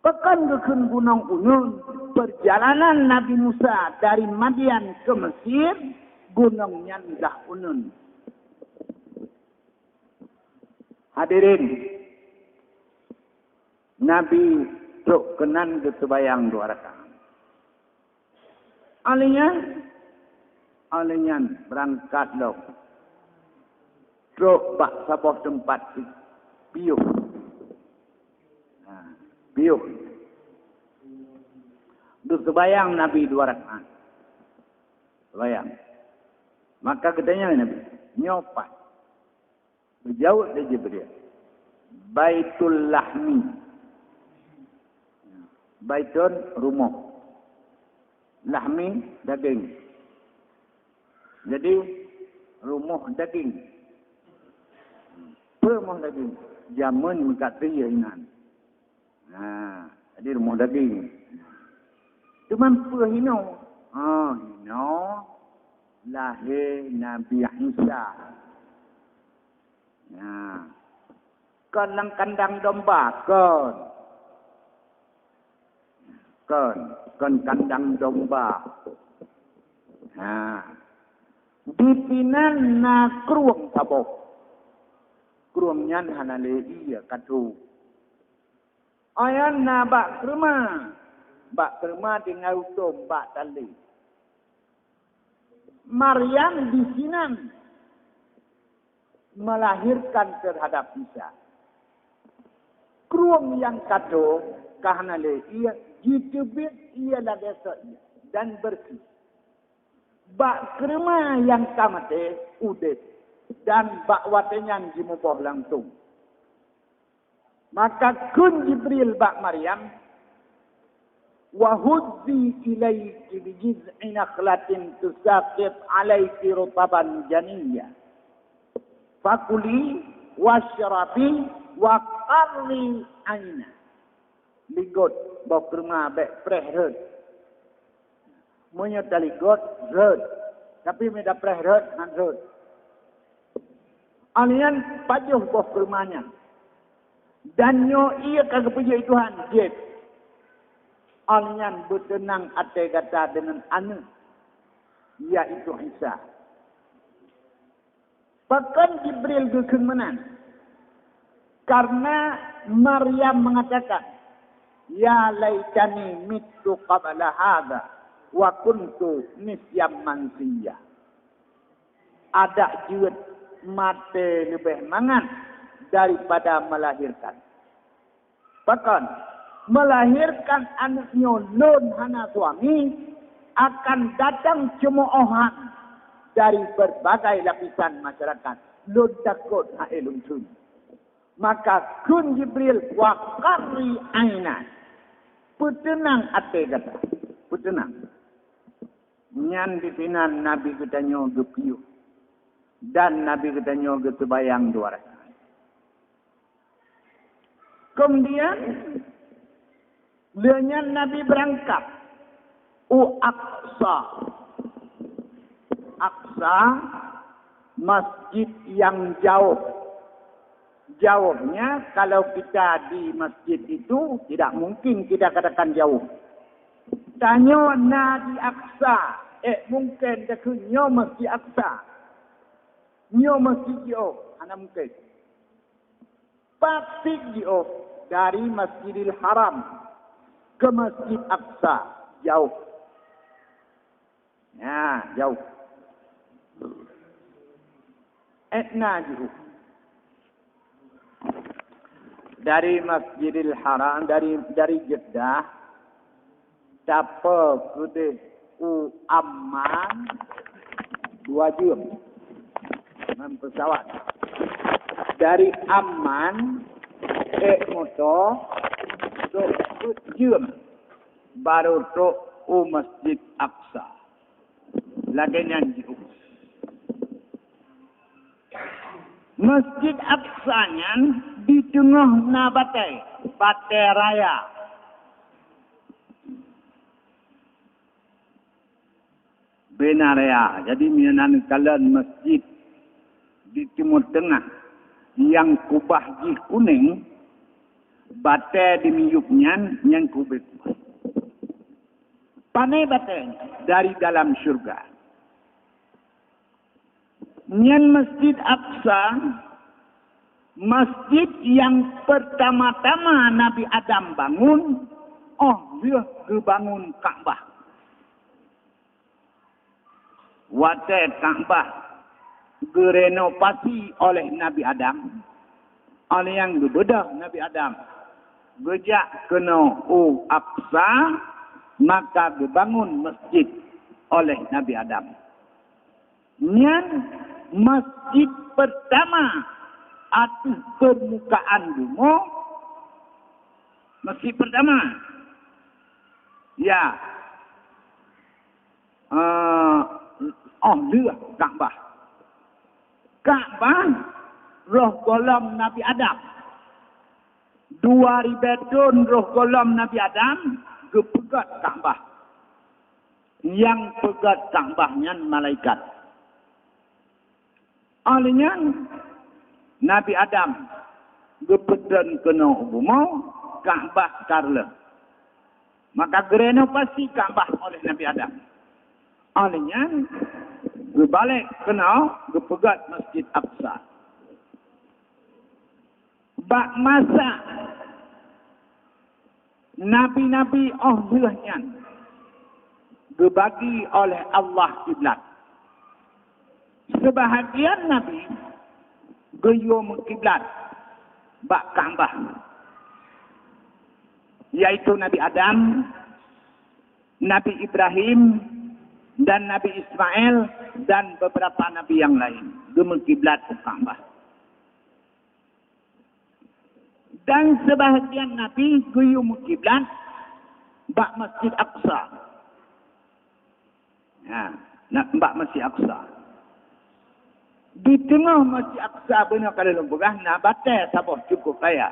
Pekan ke Gunung Unun. Perjalanan Nabi Musa dari Madian ke Mesir. Gunungnya dah Unun. Hadirin. Nabi truk kenan ke sebayang 2 rakaat. Alinya berangkat dok. Truk bak sabah tempat piuh. Piuh. Duk sebayang Nabi 2 rakaat. Sebayang. Maka katanya Nabi, nyopat. Berjauh dari Jibril. Baitul Lahmi. Baitun rumah. Lahmi daging. Jadi rumah daging. Rumah daging. Jamun mengkati inan. Jadi rumah daging. Cuman apa hino? Hino lahir Nabi Isa. Kon kandang domba, kon kandang domba. Dipinan na kruang tabok. Kruangnya hanale iya katu. Ayan na bak kerma. Bak kerma dengan utum bak tali. Maryam di sini melahirkan terhadap Isa. Kruang yang kado kahanale ia jitubit ia lagi ia dan bersih. Bak kerma yang kamate udet dan bak watenya jimuboh langsung. Maka kun Jibril bak Maryam wahudzi ilaiki bijiz'i nakhlatin tusaqit alaiki rutaban janiyya. Fakuli wasyrabi wa qarri aina. Ligot bau kerma bek prehret. Monya taligot red. Tapi meda prehret han red. Alian pajuh bau kermanya. Dan nyo ia kagak punya Tuhan jet. Alian bertenang ate kata dengan anak. Iaitu Isa. Bahkan Jibril kekemenan. Karena Maryam mengatakan, ya laitani mitu qabla hadha wa kuntu nisyam mansiyah. Ada jiwet mate lebih mangan daripada melahirkan. Bahkan melahirkan anaknya lon hana suami akan datang cemoohan dari berbagai lapisan masyarakat. Lon takut haelun sun. Maka kun Jibril wa qarri aina. Putenang ate kata. Putenang. Nyan dipinan Nabi katanya gepiu. Dan Nabi katanya getebayang 2 rakaat. Kemudian lenyap Nabi berangkat. Aqsa. Aqsa masjid yang jauh. Jauhnya kalau kita di masjid itu tidak mungkin kita katakan jauh. Tanya na di Aqsa. Mungkin dekat nyo masjid Aqsa. Nyo masjid jauh. Ana mungkin. Patik jauh dari Masjidil Haram ke Masjid Aqsa. jauh. Ya, jauh. Etna jauh. Dari Masjidil Haram, dari Jeddah, dapat ke Amman 2 jam dengan pesawat. Dari Amman motor 2 jam baru ke Masjid Aqsa. Lagian jauh. Masjid Aqsa-nya di tengah nabatai, batai raya. Benar ya. Jadi mianan kalian masjid di timur tengah yang kubah ji kuning, batai di miyupnya yang kubah. Panai batai dari dalam syurga. Nyan Masjid Aqsa, masjid yang pertama-tama Nabi Adam bangun, dia kebangun Ka'bah. Watai Ka'bah direnovasi oleh Nabi Adam, oleh yang berbeda Nabi Adam. Gejak kena Aqsa, maka dibangun masjid oleh Nabi Adam. Nyan masjid pertama atas permukaan bumi, masjid pertama, ya, dia Ka'bah. Ka'bah roh golong Nabi Adam. 2000 tahun roh golong Nabi Adam kepegat Ka'bah. Yang pegat Ka'bahnya malaikat. Olehnya Nabi Adam gepedan kena bumi, Ka'bah karla. Maka renovasi Ka'bah oleh Nabi Adam. Olehnya berbalik kena gepegat Masjid Aqsa. Bak masa Nabi-Nabi Allahnya dibagi oleh Allah kiblat. Sebahagian Nabi goyo kiblat bak Ka'bah, yaitu Nabi Adam, Nabi Ibrahim, dan Nabi Ismail, dan beberapa Nabi yang lain. Kiblat Ka'bah. Dan sebahagian Nabi goyo kiblat bak Masjid Aqsa. Bak Masjid Aqsa. Di tengah Masjid Aqsa benar kalau lembugah, batai sabah cukup kaya.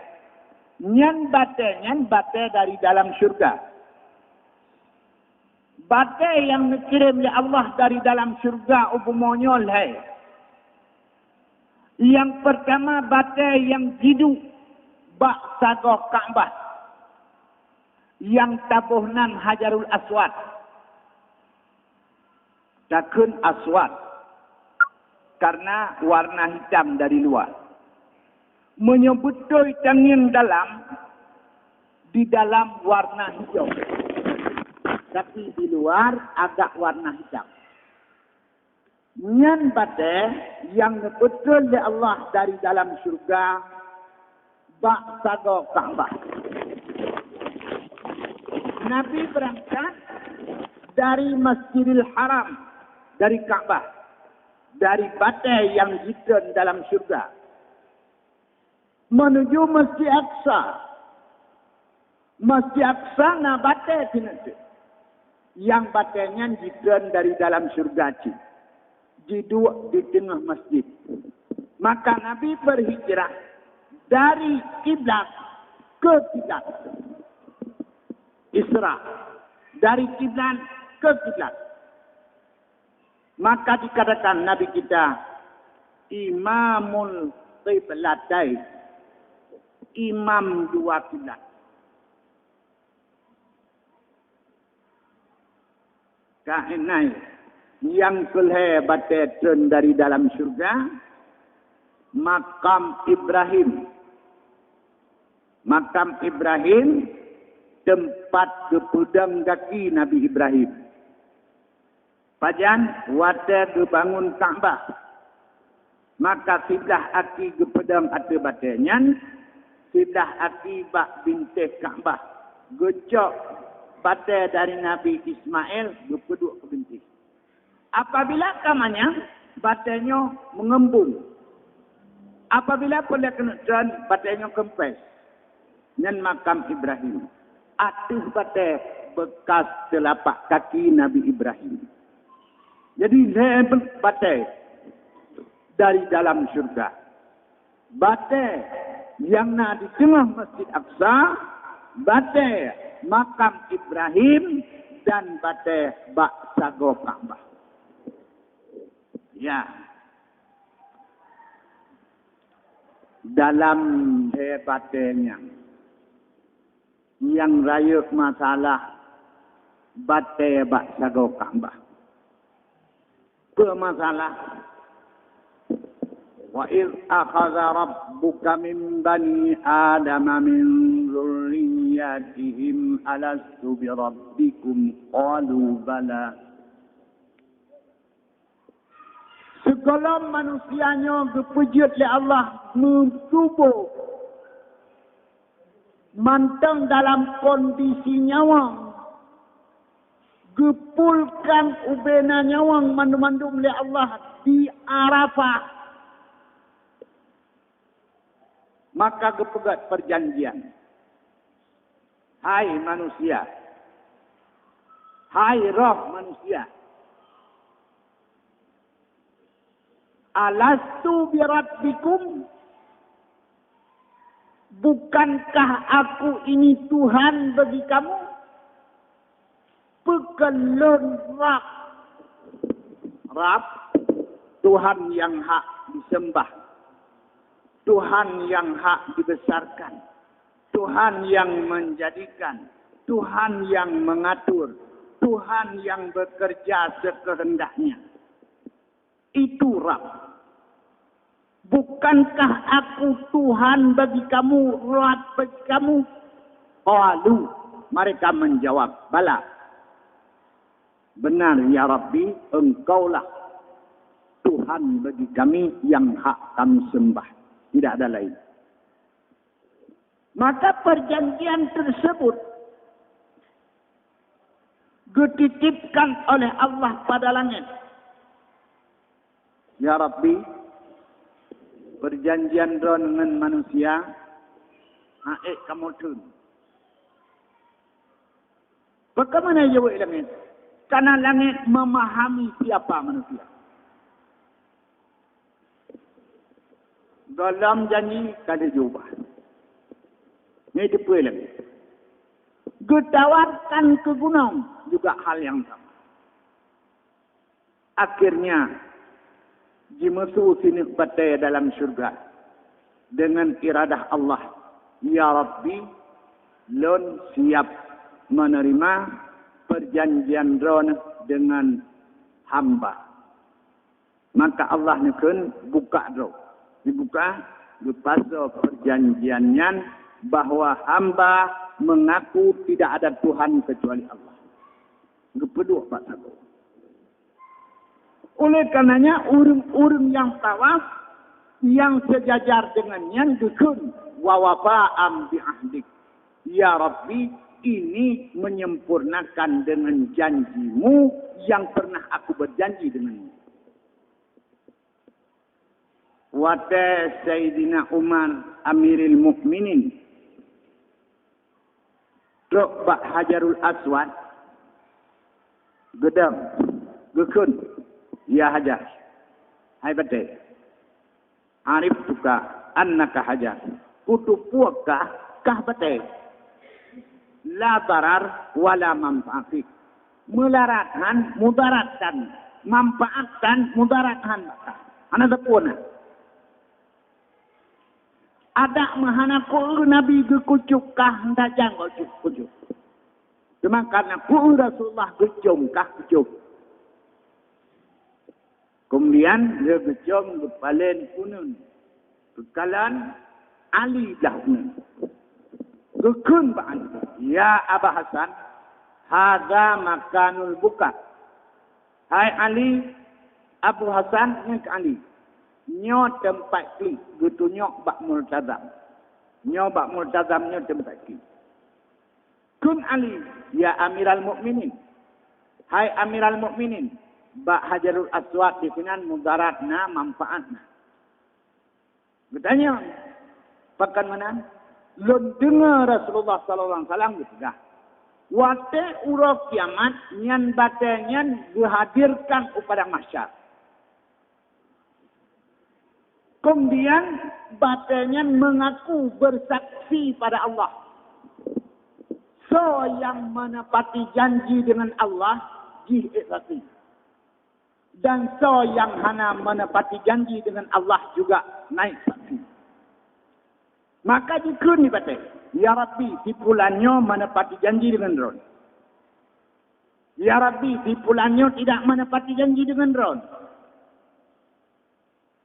Nyan batai dari dalam syurga. Batai yang dikirim oleh Allah dari dalam syurga ubumonya lah. Yang pertama batai yang jidu bak sagoh Ka'bah. Yang tabuhnan Hajarul Aswad. Takun aswad. Karena warna hitam dari luar. Menyebutkan tangin dalam, di dalam warna hijau. Tapi di luar agak warna hitam. Nyan batai yang betul oleh Allah dari dalam syurga, bak sago Ka'bah. Nabi berangkat dari Masjidil Haram, dari Ka'bah. Dari batai yang hidden dalam syurga menuju Masjid Aqsa. Masjid Aqsa na batai tinatu. Yang batainya hidden dari dalam syurga di tengah masjid. Maka Nabi berhijrah dari kiblat ke kiblat. Isra dari kiblat ke kiblat. Maka dikatakan Nabi kita Imamul Qiblatain, imam 2 kiblat. Kainai yang kelebatan dari dalam syurga, makam Ibrahim. Makam Ibrahim tempat kepedang kaki Nabi Ibrahim. Pajan wate kebangun Kaabah. Maka sidah aki kepedang ate batenyan, sidah aki bak bintih Kaabah. Gecok bate dari Nabi Ismail kepeduk ke bintih. Apabila kamanya batenya mengembung. Apabila boleh kena dan batenya kempes. Nyan makam Ibrahim. Atuh bate bekas telapak kaki Nabi Ibrahim. Jadi lebih bate dari dalam syurga. Bate yang di tengah Masjid Aqsa, bate makam Ibrahim dan bate bak sago Ka'bah. Ya. Dalam hebatnya yang raya masalah bate bak sago Ka'bah. Masalah wa iz akhadha rabbuka min bani adama min dzurriyyatihim alastu bi rabbikum qalu bala. Segala manusianya berpujian oleh Allah mentubuh mantang dalam kondisi nyawang. Gepulkan ubena nyawang mandum-mandum oleh Allah di Arafah. Maka kepegat perjanjian. Hai manusia. Hai roh manusia. Alastu birabbikum. Bukankah aku ini Tuhan bagi kamu? Pekelun Rab. Rab, Tuhan yang hak disembah. Tuhan yang hak dibesarkan. Tuhan yang menjadikan. Tuhan yang mengatur. Tuhan yang bekerja sekehendaknya. Itu Rab. Bukankah aku Tuhan bagi kamu, Rab bagi kamu? Qalu, mereka menjawab, bala. Benar ya Rabbi, engkaulah Tuhan bagi kami yang hak kami sembah. Tidak ada lain. Maka perjanjian tersebut dititipkan oleh Allah pada langit. Ya Rabbi, perjanjian dengan manusia, kamu tun. Bagaimana jawab langit? Karena langit memahami siapa manusia. Dalam janji kada jubah. Ini depan langit. Getawarkan ke gunung juga hal yang sama. Akhirnya jimusu sini batai dalam syurga dengan iradah Allah. Ya Rabbi, lon siap menerima perjanjian drone dengan hamba. Maka Allah nekun buka drone. Dibuka, lepas perjanjiannya bahwa hamba mengaku tidak ada Tuhan kecuali Allah. Gepeduk Pak Sago. Oleh karenanya urung-urung yang tawaf yang sejajar dengannya dukun wa wafa'am bi ahdik. Ya Rabbi, ini menyempurnakan dengan janjimu yang pernah aku berjanji denganmu. Wata Sayyidina Umar Amiril Mukminin Truk Bak Hajarul Aswad Gedam Gekun Ya Hajar Hai Bate Arif tuka Annaka Hajar Kutu puakah Kah Bate La barar Wala manfaafik Melaratkan Mudaratkan Manfaatkan Mudaratkan Ana tepuna ada mahana ku Nabi gekucuk kah hendak jangkau kucuk. Cuma karena ku Rasulullah gecung kah kucuk. Kemudian dia gecung kepalen punun. Kekalan Ali dah punun. Gekun ba'an. Ya Aba Hasan, hadza makanul buka. Hai Ali, Abu Hasan yang ke Ali. Nyo tempat kli, gitu nyok bak multazam. Nyo bak multazam nyo tempat kli. Kun Ali, ya Amiral Mukminin. Hai Amiral Mukminin, bak Hajarul Aswad di sinan mudaratna manfaatna. Bertanya, pakan mana? Lom dengar Rasulullah sallallahu alaihi wasallam gitu dah. Wate urang kiamat nyan batenyan dihadirkan kepada mahsyar. Kemudian batenyan mengaku bersaksi pada Allah. So yang menepati janji dengan Allah diikhlaskan. Dan so yang hana menepati janji dengan Allah juga naik saksi. Maka jika ni batai, ya Rabbi, tipulannya menepati janji dengan Ron. Ya Rabbi, tipulannya tidak menepati janji dengan Ron.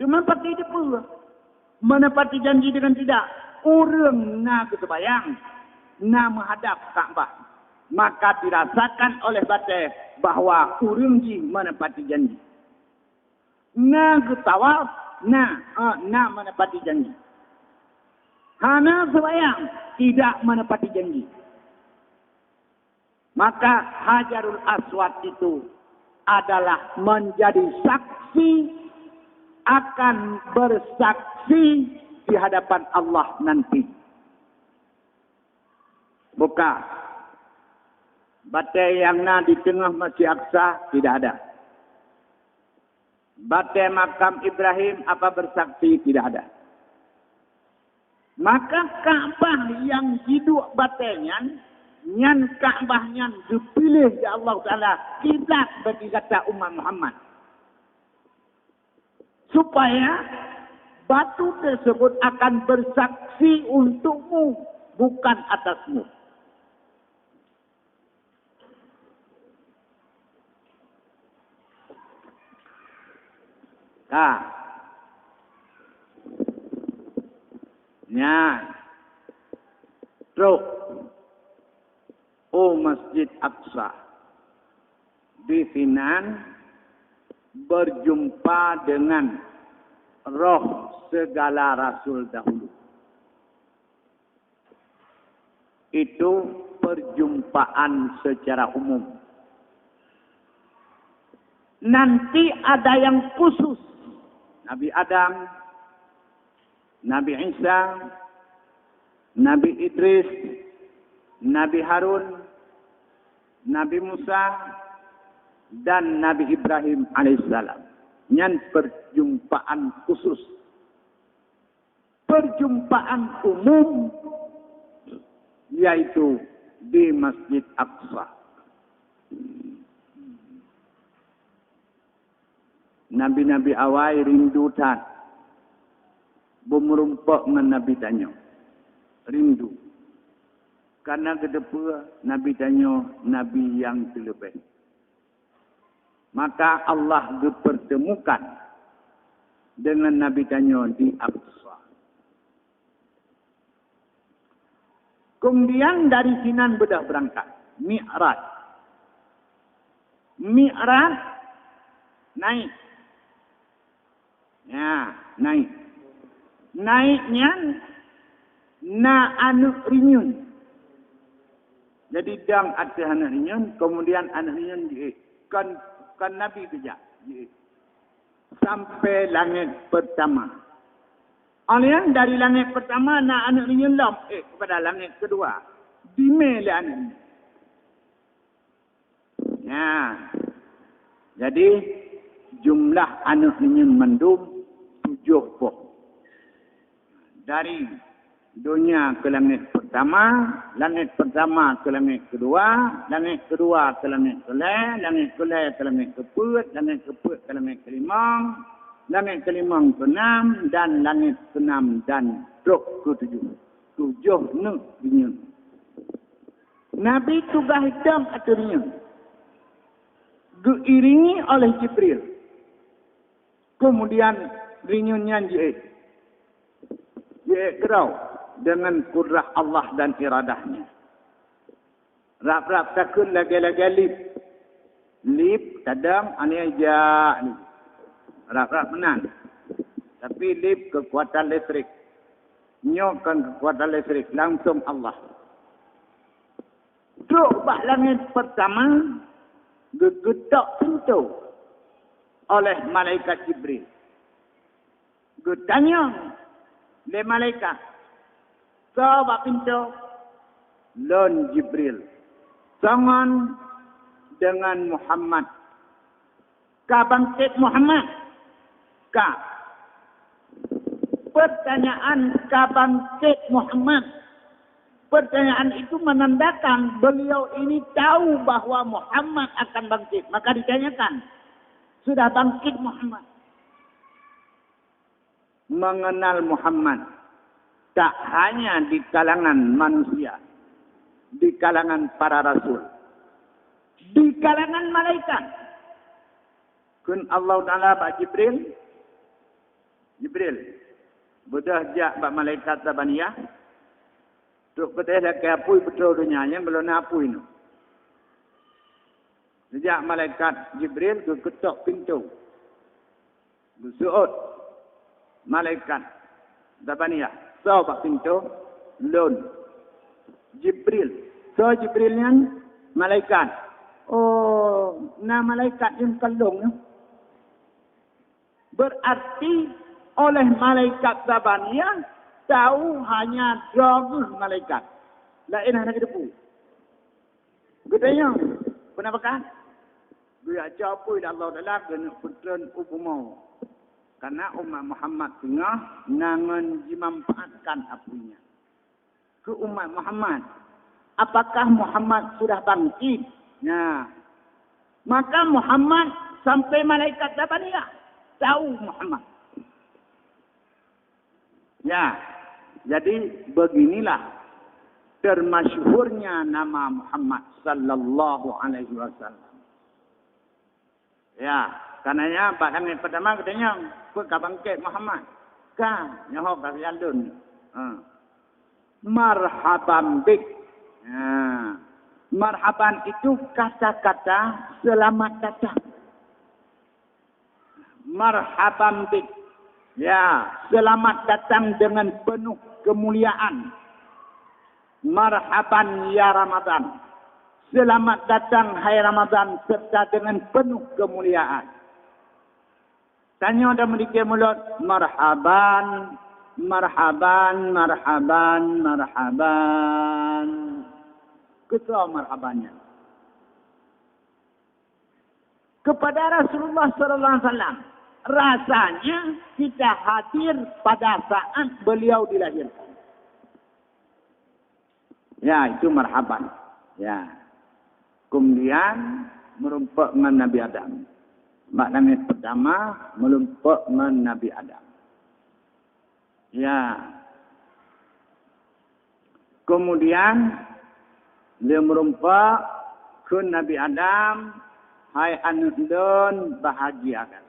Cuma pati dia pula. Menepati janji dengan tidak. Orang nak kebayang, nak menghadap Kaabah. Maka dirasakan oleh batai bahawa orang ji menepati janji. Nak ketawaf, nak menepati janji. Hana sebayang tidak menepati janji. Maka Hajarul Aswad itu adalah menjadi saksi, akan bersaksi di hadapan Allah nanti. Buka. Batai yang di tengah Masjid Aqsa tidak ada. Batai makam Ibrahim apa bersaksi tidak ada. Maka Kaabah yang hidup batainya, nyan Kaabahnya dipilih ya Allah Ta'ala kiblat bagi kata umat Muhammad. Supaya batu tersebut akan bersaksi untukmu, bukan atasmu. Nah. Ya, truk, Masjid Aqsa di Sinan berjumpa dengan roh segala rasul dahulu. Itu perjumpaan secara umum. Nanti ada yang khusus. Nabi Adam, Nabi Isa, Nabi Idris, Nabi Harun, Nabi Musa, dan Nabi Ibrahim alaihissalam. Yang perjumpaan khusus. Perjumpaan umum, yaitu di Masjid Aqsa. Nabi-nabi awal rindu tak. Bermerumpak dengan Nabi tanya. Rindu. Karena kedua Nabi tanya Nabi yang terlebih. Maka Allah dipertemukan dengan Nabi tanya di Aqsa. Kemudian dari Sinan bedah berangkat. Mi'raj. Mi'raj naik. Ya, naik. Naiknya na anak rinyun. Jadi dang atas anak rinyun, kemudian anak rinyun kan Nabi kejap. Sampai langit pertama. Alian dari langit pertama na anak rinyun kepada langit kedua. Dimele anak rinyun. Ya. Jadi jumlah anak rinyun mendum 70. Dari dunia ke langit pertama ke langit kedua ke langit kelai ke langit keput ke langit kelima ke enam, dan langit ke-6 dan truk ke-7. 7 nuk dunia. Nabi tugas hitam aturnya. Diiringi oleh Jibril. Kemudian rinyunnya dia kerau dengan kudrah Allah dan iradahnya. Rap-rap takun lagi-lagi lip. Lip, kadang ini aja. Rap-rap menang. Tapi lip kekuatan listrik. Nyokkan kekuatan listrik. Langsung Allah. Duk bak langit pertama. Gegetok pintu. Oleh malaikat Jibril. Getanya. Le malaikat. Bak pintu. Lon Jibril. Sangan dengan Muhammad. Ka bangkit Muhammad. Ka. Pertanyaan ka bangkit Muhammad. Pertanyaan itu menandakan beliau ini tahu bahwa Muhammad akan bangkit. Maka ditanyakan. Sudah bangkit Muhammad. Mengenal Muhammad. Tak hanya di kalangan manusia. Di kalangan para rasul. Di kalangan malaikat. Kun Allah Ta'ala Pak Jibril. Jibril. Budah jak Pak malaikat Zabaniyah. Tuk betul dah ke apui betul dunia. Yang belum apui ni. Sejak malaikat Jibril ke ketok pintu. Bersuut. Malaikat Zabaniyah. So Pak pintu. Lon. Jibril. So Jibril yang malaikat. Oh, na malaikat yang kalung. Berarti oleh malaikat Zabaniyah tahu hanya 12 malaikat. Lain hanya kedepu. Gedenya. Kenapa kan? Dia capui Allah Ta'ala kena putran upumau. Karena umat Muhammad tengah nangan dimanfaatkan apunya. Ke umat Muhammad. Apakah Muhammad sudah bangkit? Nah. Maka Muhammad sampai malaikat Zabaniyah. Tahu Muhammad. Ya. Jadi beginilah termasyhurnya nama Muhammad sallallahu alaihi wasallam. Ya, karenanya pada yang pertama katanya, "Ka bangkit Muhammad." Kan, nyaho ka yalun. Marhaban bik. Marhaban itu kata-kata selamat datang. Marhaban bik. Ya, selamat datang dengan penuh kemuliaan. Marhaban ya Ramadan. Selamat datang hai Ramadan serta dengan penuh kemuliaan. Tanya dah memiliki mulut. Marhaban, marhaban, marhaban, marhaban. Ketua marhabannya. Kepada Rasulullah sallallahu alaihi wasallam. Rasanya kita hadir pada saat beliau dilahirkan. Ya, itu marhaban. Ya. Kemudian merumpak dengan Nabi Adam. Maknanya pertama merumpak dengan Nabi Adam. Ya. Kemudian dia merumpak ke Nabi Adam. Hai anak don bahagiakan.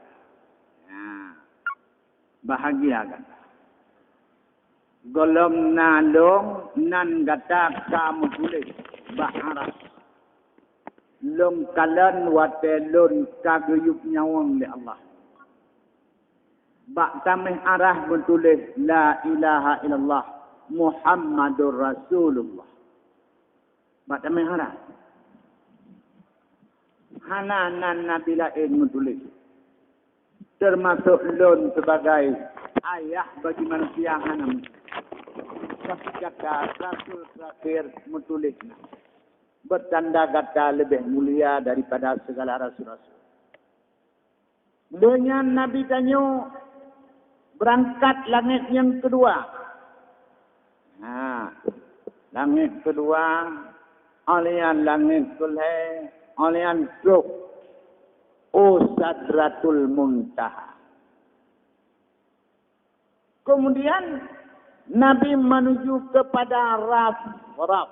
Bahagiakan. Golom nalong nan gata kamu tulis baharas. Lom kalan watelun kaguyup nyawang li Allah. Bak tamih arah bertulis la ilaha illallah Muhammadur Rasulullah. Bak tamih arah. Hananan Nabi lain bertulis. Termasuk lon sebagai ayah bagi manusia hanam. Kata Rasul terakhir menulisnya. Bertanda kata lebih mulia daripada segala rasul-rasul. Dengan Nabi tanya berangkat langit yang kedua. Langit kedua, alian langit kulhe, alian truk. Sadratul Muntaha. Kemudian Nabi menuju kepada Raf-Raf.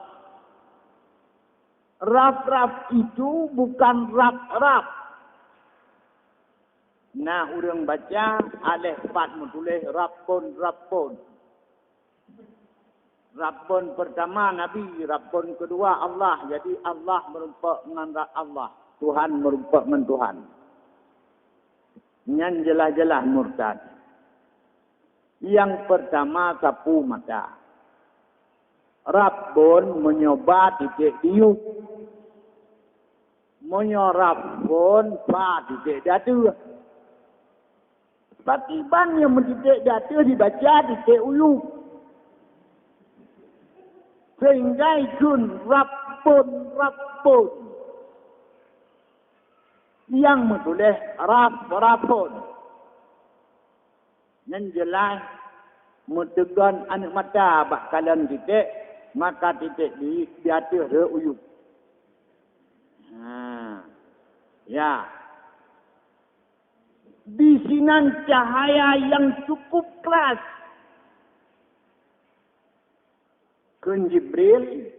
Raf-Raf itu bukan Raf-Raf. Nah, orang baca alif fat menulis Rafun. Rabbun pertama Nabi, Rabbun kedua Allah. Jadi Allah merupakan Allah. Tuhan merupakan Tuhan. Yang jelas-jelas murtad. Yang pertama sapu mata. Rabbun menyoba titik diuk. Rabbun pa titik datu. Patiban yang mendidik datu dibaca titik ulu. Sehingga ikun Rabbun. Yang menulis Rabbun. Yang jelas mentegan anak mata bakalan titik, maka titik di atas uyuk. Ya. Di sinan cahaya yang cukup keras. Kun Jibril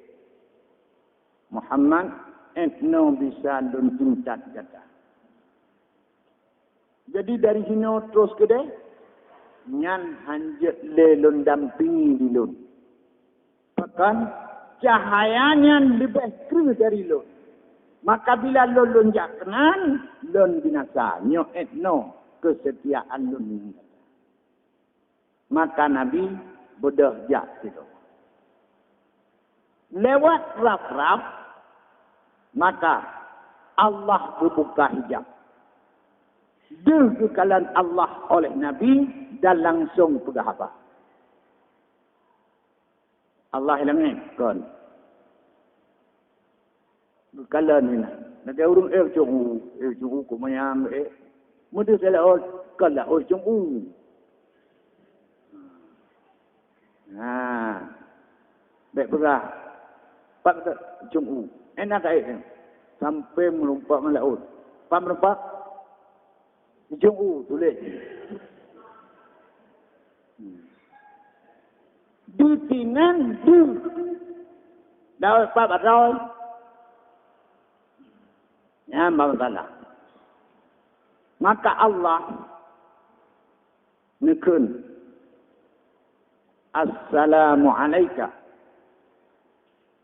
Muhammad etno bisa dun cintat kata. Jadi dari sini terus ke deh nyan hanjet lelun dampingi di lun. Bahkan cahayanya lebih keras dari lun. Maka bila lun lonjak kenan, lun binasa. Nyo etno kesetiaan lun. Maka Nabi bodoh jak situ. Lewat raf-raf, maka Allah berbuka hijab. Dikekalan Allah oleh Nabi dan langsung pegang apa? Allah hilangin kan. Kekalan ni nak. Nanti orang cungu kumayang mudah salah kalah cungu. Baik berah. Pak cungu. Enak air. Sampai melompat ke laut. Pak melompat. Cungu tulis. Di tinan di. Dah Pak Badrol. Ya, masalah. Maka Allah nekun. Assalamualaikum.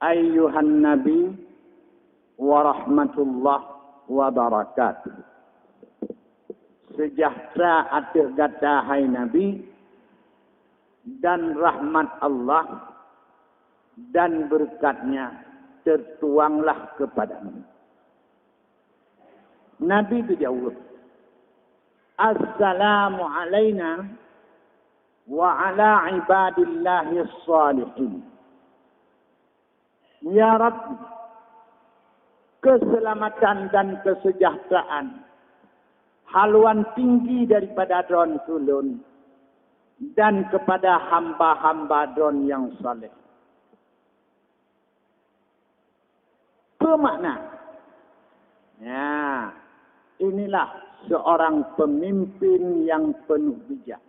Ayyuhan Nabi wa rahmatullah wa barakatuh. Sejahtera atas kata hai Nabi dan rahmat Allah dan berkatnya tertuanglah kepadamu. Nabi itu jawab. Assalamu alayna wa ala ibadillahi salihin. Ya Rabbi, keselamatan dan kesejahteraan haluan tinggi daripada Don Sulun dan kepada hamba-hamba Don yang saleh. Bermakna, ya, inilah seorang pemimpin yang penuh bijak.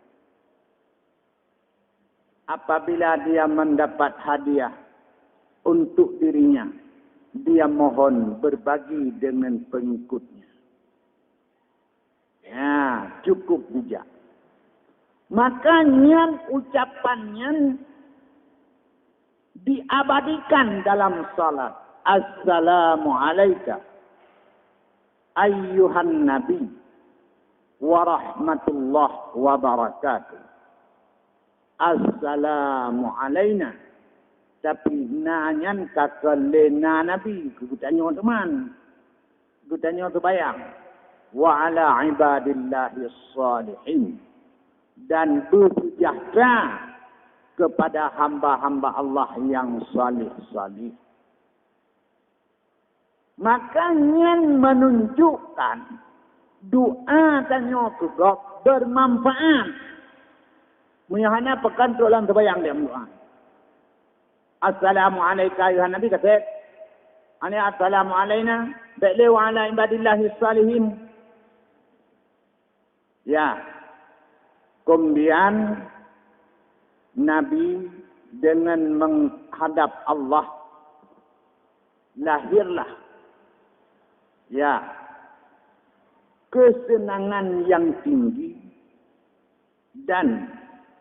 Apabila dia mendapat hadiah untuk dirinya, dia mohon berbagi dengan pengikutnya. Ya, cukup bijak. Makanya ucapannya diabadikan dalam salat. Assalamualaikum ayyuhan Nabi wa rahmatullah wa barakatuh. Assalamu alayna. Tapi nanyan kakalena Nabi. Kutanya teman. Kutanya terbayang. Wa ala ibadillahi salihin. Dan bersejahtera kepada hamba-hamba Allah yang salih-salih. Makanya menunjukkan doa tanya juga bermanfaat. Menyahana pekan tu lang terbayang dia doa. Assalamualaikum ayuhan Nabi kata. Ani assalamu alayna ba'li wa ala ibadillahi salihin. Ya. Kemudian Nabi dengan menghadap Allah lahirlah ya kesenangan yang tinggi dan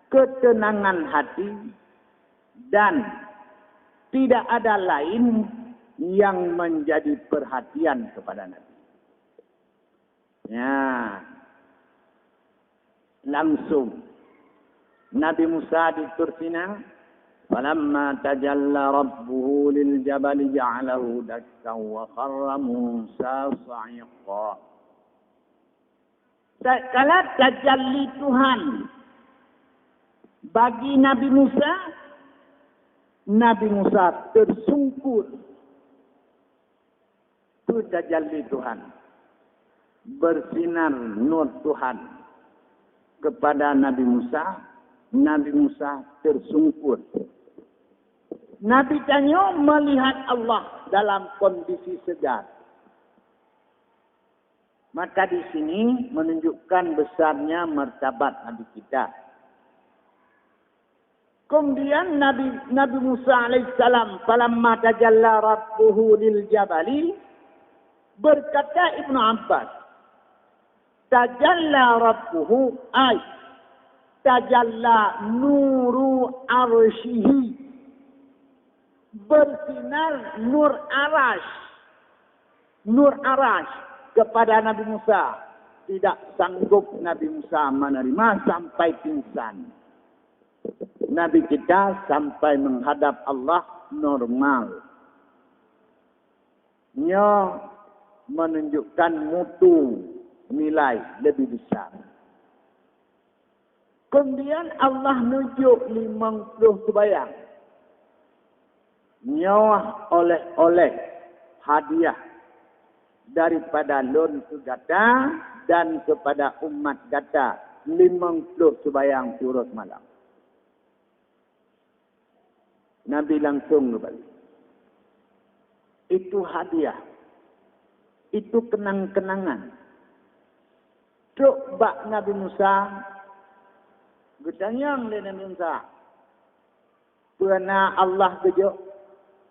ketenangan hati Dan tidak ada lain yang menjadi perhatian kepada Nabi. Ya, langsung Nabi Musa di Tursina, falamma tajalla rabbuhu lil jabali ja'alahu dakkan wa kharra Musa sa'iqa. Kala tajalli Tuhan bagi Nabi Musa tersungkur. Itu tajalli Tuhan. Bersinar nur Tuhan kepada Nabi Musa tersungkur. Nabi tanya melihat Allah dalam kondisi segar. Maka di sini menunjukkan besarnya martabat Nabi kita. Kemudian Nabi Musa alaihissalam, falamma tajalla rabbuhu lil jabali, berkata Ibnu Abbas, tajalla rabbuhu ay tajalla nuru arsyihi, bersinar nur arash kepada Nabi Musa. Tidak sanggup Nabi Musa menerima sampai pingsan. Nabi kita sampai menghadap Allah normal. Nya menunjukkan mutu nilai lebih besar. Kemudian Allah nunjuk 50 sembahyang. Nyawa oleh hadiah daripada lon ke gata dan kepada umat gata 50 sembahyang surut malam. Nabi langsung kembali. Itu hadiah. Itu kenang-kenangan. Coba Nabi Musa. Gedanyang dia Nabi Musa. Pernah Allah kejuk.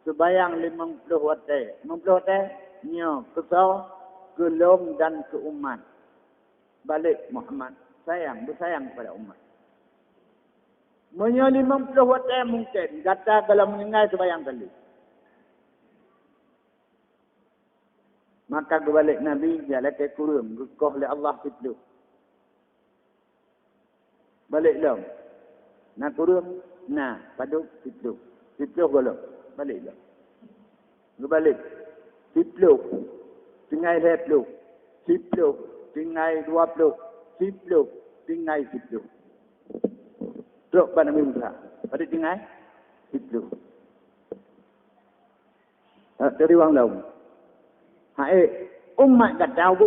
Sebayang 50 watai. 50 watai. Nya kesau. Kelom dan ke umat. Balik Muhammad. Bersayang kepada umat. Menyo 50 watai mungkin. Kata kalau meninggal sebayang kali. Maka kebalik Nabi, dia lekai kurung. Gekoh oleh Allah fitluh. Balik lah. Nak kurung. Nah, paduk fitluh. Fitluh golok. Balik lah. Kebalik. Fitluh. Tinggal 10. Fitluh. Tinggal 20. Fitluh. Tinggal 10. Teruk pada Nabi Musa. Pada tinggal. Fitluh. Dari wang daun. Umat kata apa?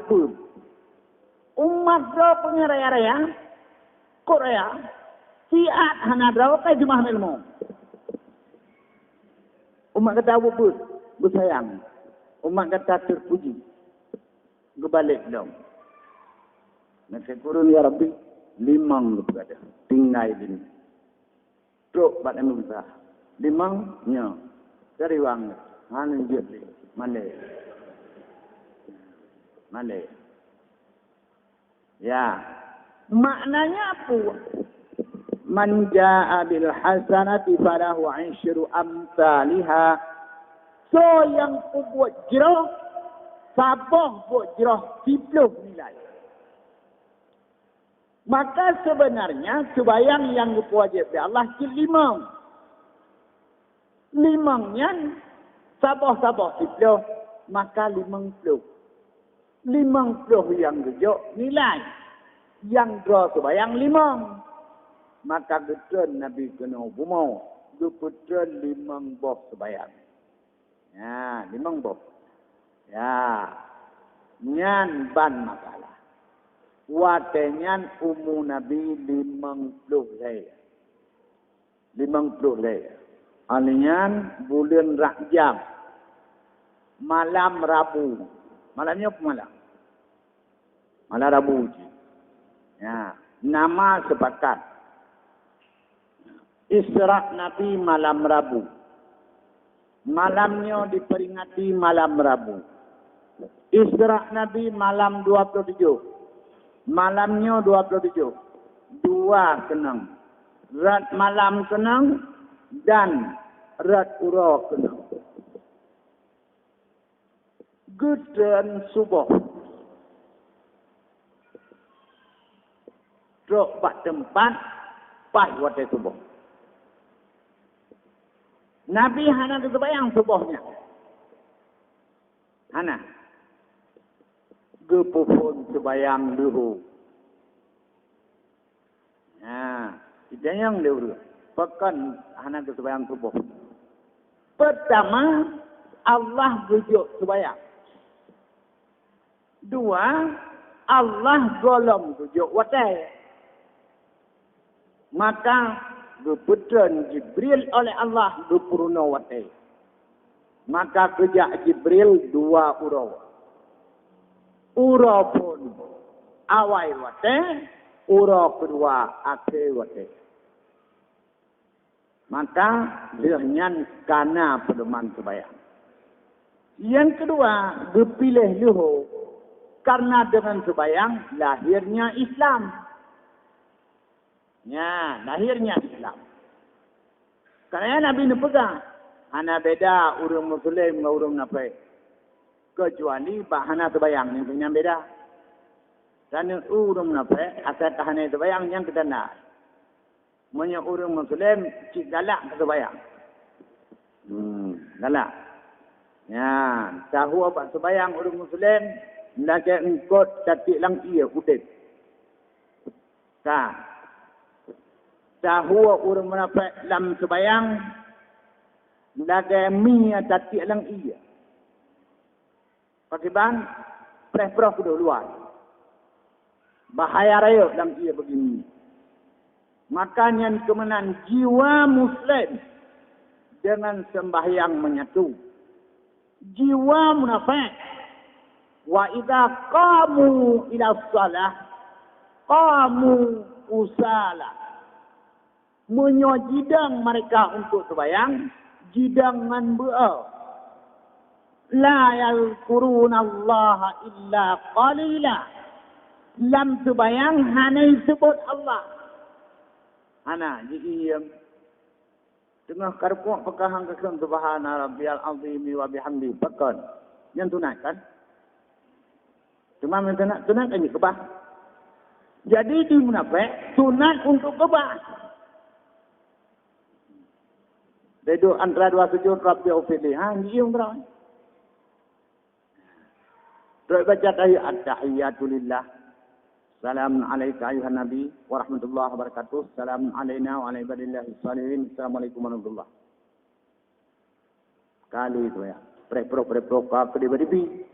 Umat berapa punya raya-raya? Kok raya? Siat hana berapa jumlah ilmu? Umat kata apa? Bersayang. Umat kata terpuji. Kebalik dong. Nak kurun ya Rabbi. 5 berada. Tinggal ini. Teruk pada Nabi Musa. 5 nya. Dari wang. Mana jadi? Mana? Ya. Maknanya apa? Man jaa bil hasanati falahu 'ashru amsalha. So yang buat jerah, sabah buat jerah 10 nilai. Maka sebenarnya sembahyang yang wajib oleh Allah 5. 5-nya sabah 10, maka 50. 50 yang gejuk nilai. Yang draw sembahyang 5. Maka getun Nabi kena bumau. Getun 5 boh sembahyang. Ya, 5 boh. Ya. Nyan ban masalah. Watenyan umu Nabi 50 leh. 50 leh. Alinyan bulan Rajab. Malam Rabu. Malamnya apa malam? Malam Rabu. Ya, nama sepakat. Isra Nabi malam Rabu. Malamnya diperingati malam Rabu. Isra Nabi malam 27. Malamnya 27. 2 kenang. Malam kenang, dan rat ura kena. Gudren subuh. Truk bak tempat pas waktu subuh. Nabi hana terbayang subuhnya. Hana. Gepupun terbayang dulu. Kita yang dulu. Pekan hana terbayang subuh. Pertama, Allah gujuk terbayang. Dua, Allah golong gujuk watai. Maka geputran Jibril oleh Allah gepuruna watai. Maka kejak Jibril dua urau. Urau pun awal watai, urau kedua akhir watai. Maka lehnya kana pedoman sembahyang. Yang kedua, dipilih luhu karena dengan sembahyang lahirnya Islam. Ya, lahirnya Islam. Karena Nabi ni pegang, hana beda urang Muslim dengan urang nafai. Kecuali bahana sembahyang yang punya beda. Karena urang nafai asal tahana sembahyang yang kita nak. Punya orang Muslim cik galak ke sembahyang. Galak. Ya, tahu apa sembahyang orang Muslim nak engkot tatik lang ia kutip. Tahu orang munafik dalam sembahyang nak mi tatik lang ia. Pakai ban preh-preh kudu luar. Bahaya raya dalam ia begini. Makanya kemenan jiwa Muslim dengan sembahyang menyatu. Jiwa munafik. Wa idza qamu ila shalah qamu usala. Menyojidang mereka untuk sembahyang jidangan bea. La yadhkuruna Allah illa qalila. Lam sembahyang hanya sebut Allah. Ana jiiem tengah karpok pekahang kesun subhana rabbiyal azim wa bihamdi pekan yang tunai kan cuma tunat kan kebah jadi di munafik sunat untuk kebah dedo antara dua sujud rabbi ufilihan jiiem terus baca tahiyatu lillah. Assalamualaikum alayka ayuhan nabi wa rahmatullahi wa barakatuh. Assalamu alayna wa ala ibadillahi salihin. Assalamualaikum warahmatullahi. Kali itu ya. Prepro ka beribi.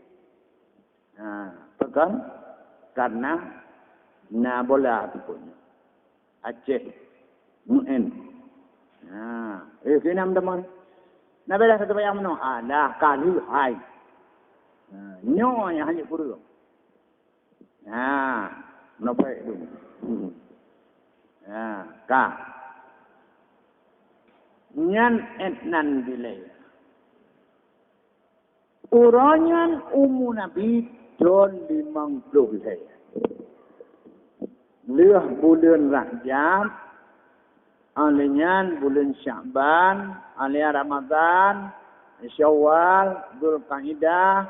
Pekan karena na bola tu pun. Aceh Muen. Kinam teman. Na bela satu bayang meno. Alah kali hai. Nyo yang hanya puru. Menopek itu. Nyan etnan bilay. Uranyan Nabi John 50 bilay. Leh bulan Rajab, alinyan bulan Sya'ban, alinyan Ramadan, Syawal, Dzulqa'dah,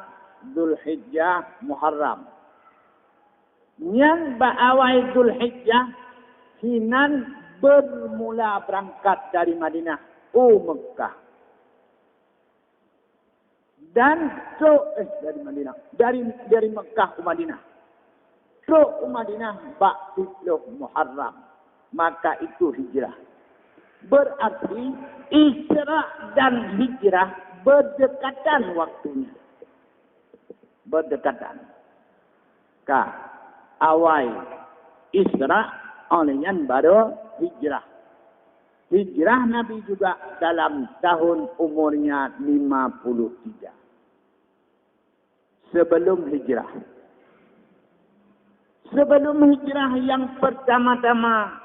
Dzulhijjah, Muharram. Yang berawal Dzulhijjah hinan bermula berangkat dari Madinah ke Mekah. Dan dari Madinah, dari Mekah ke Madinah. Ke Madinah bak 10 Muharram. Maka itu hijrah. Berarti Isra dan hijrah berdekatan waktunya. Berdekatan. Awal Isra olehnya baru hijrah. Hijrah Nabi juga dalam tahun umurnya 53. Sebelum hijrah. Sebelum hijrah yang pertama-tama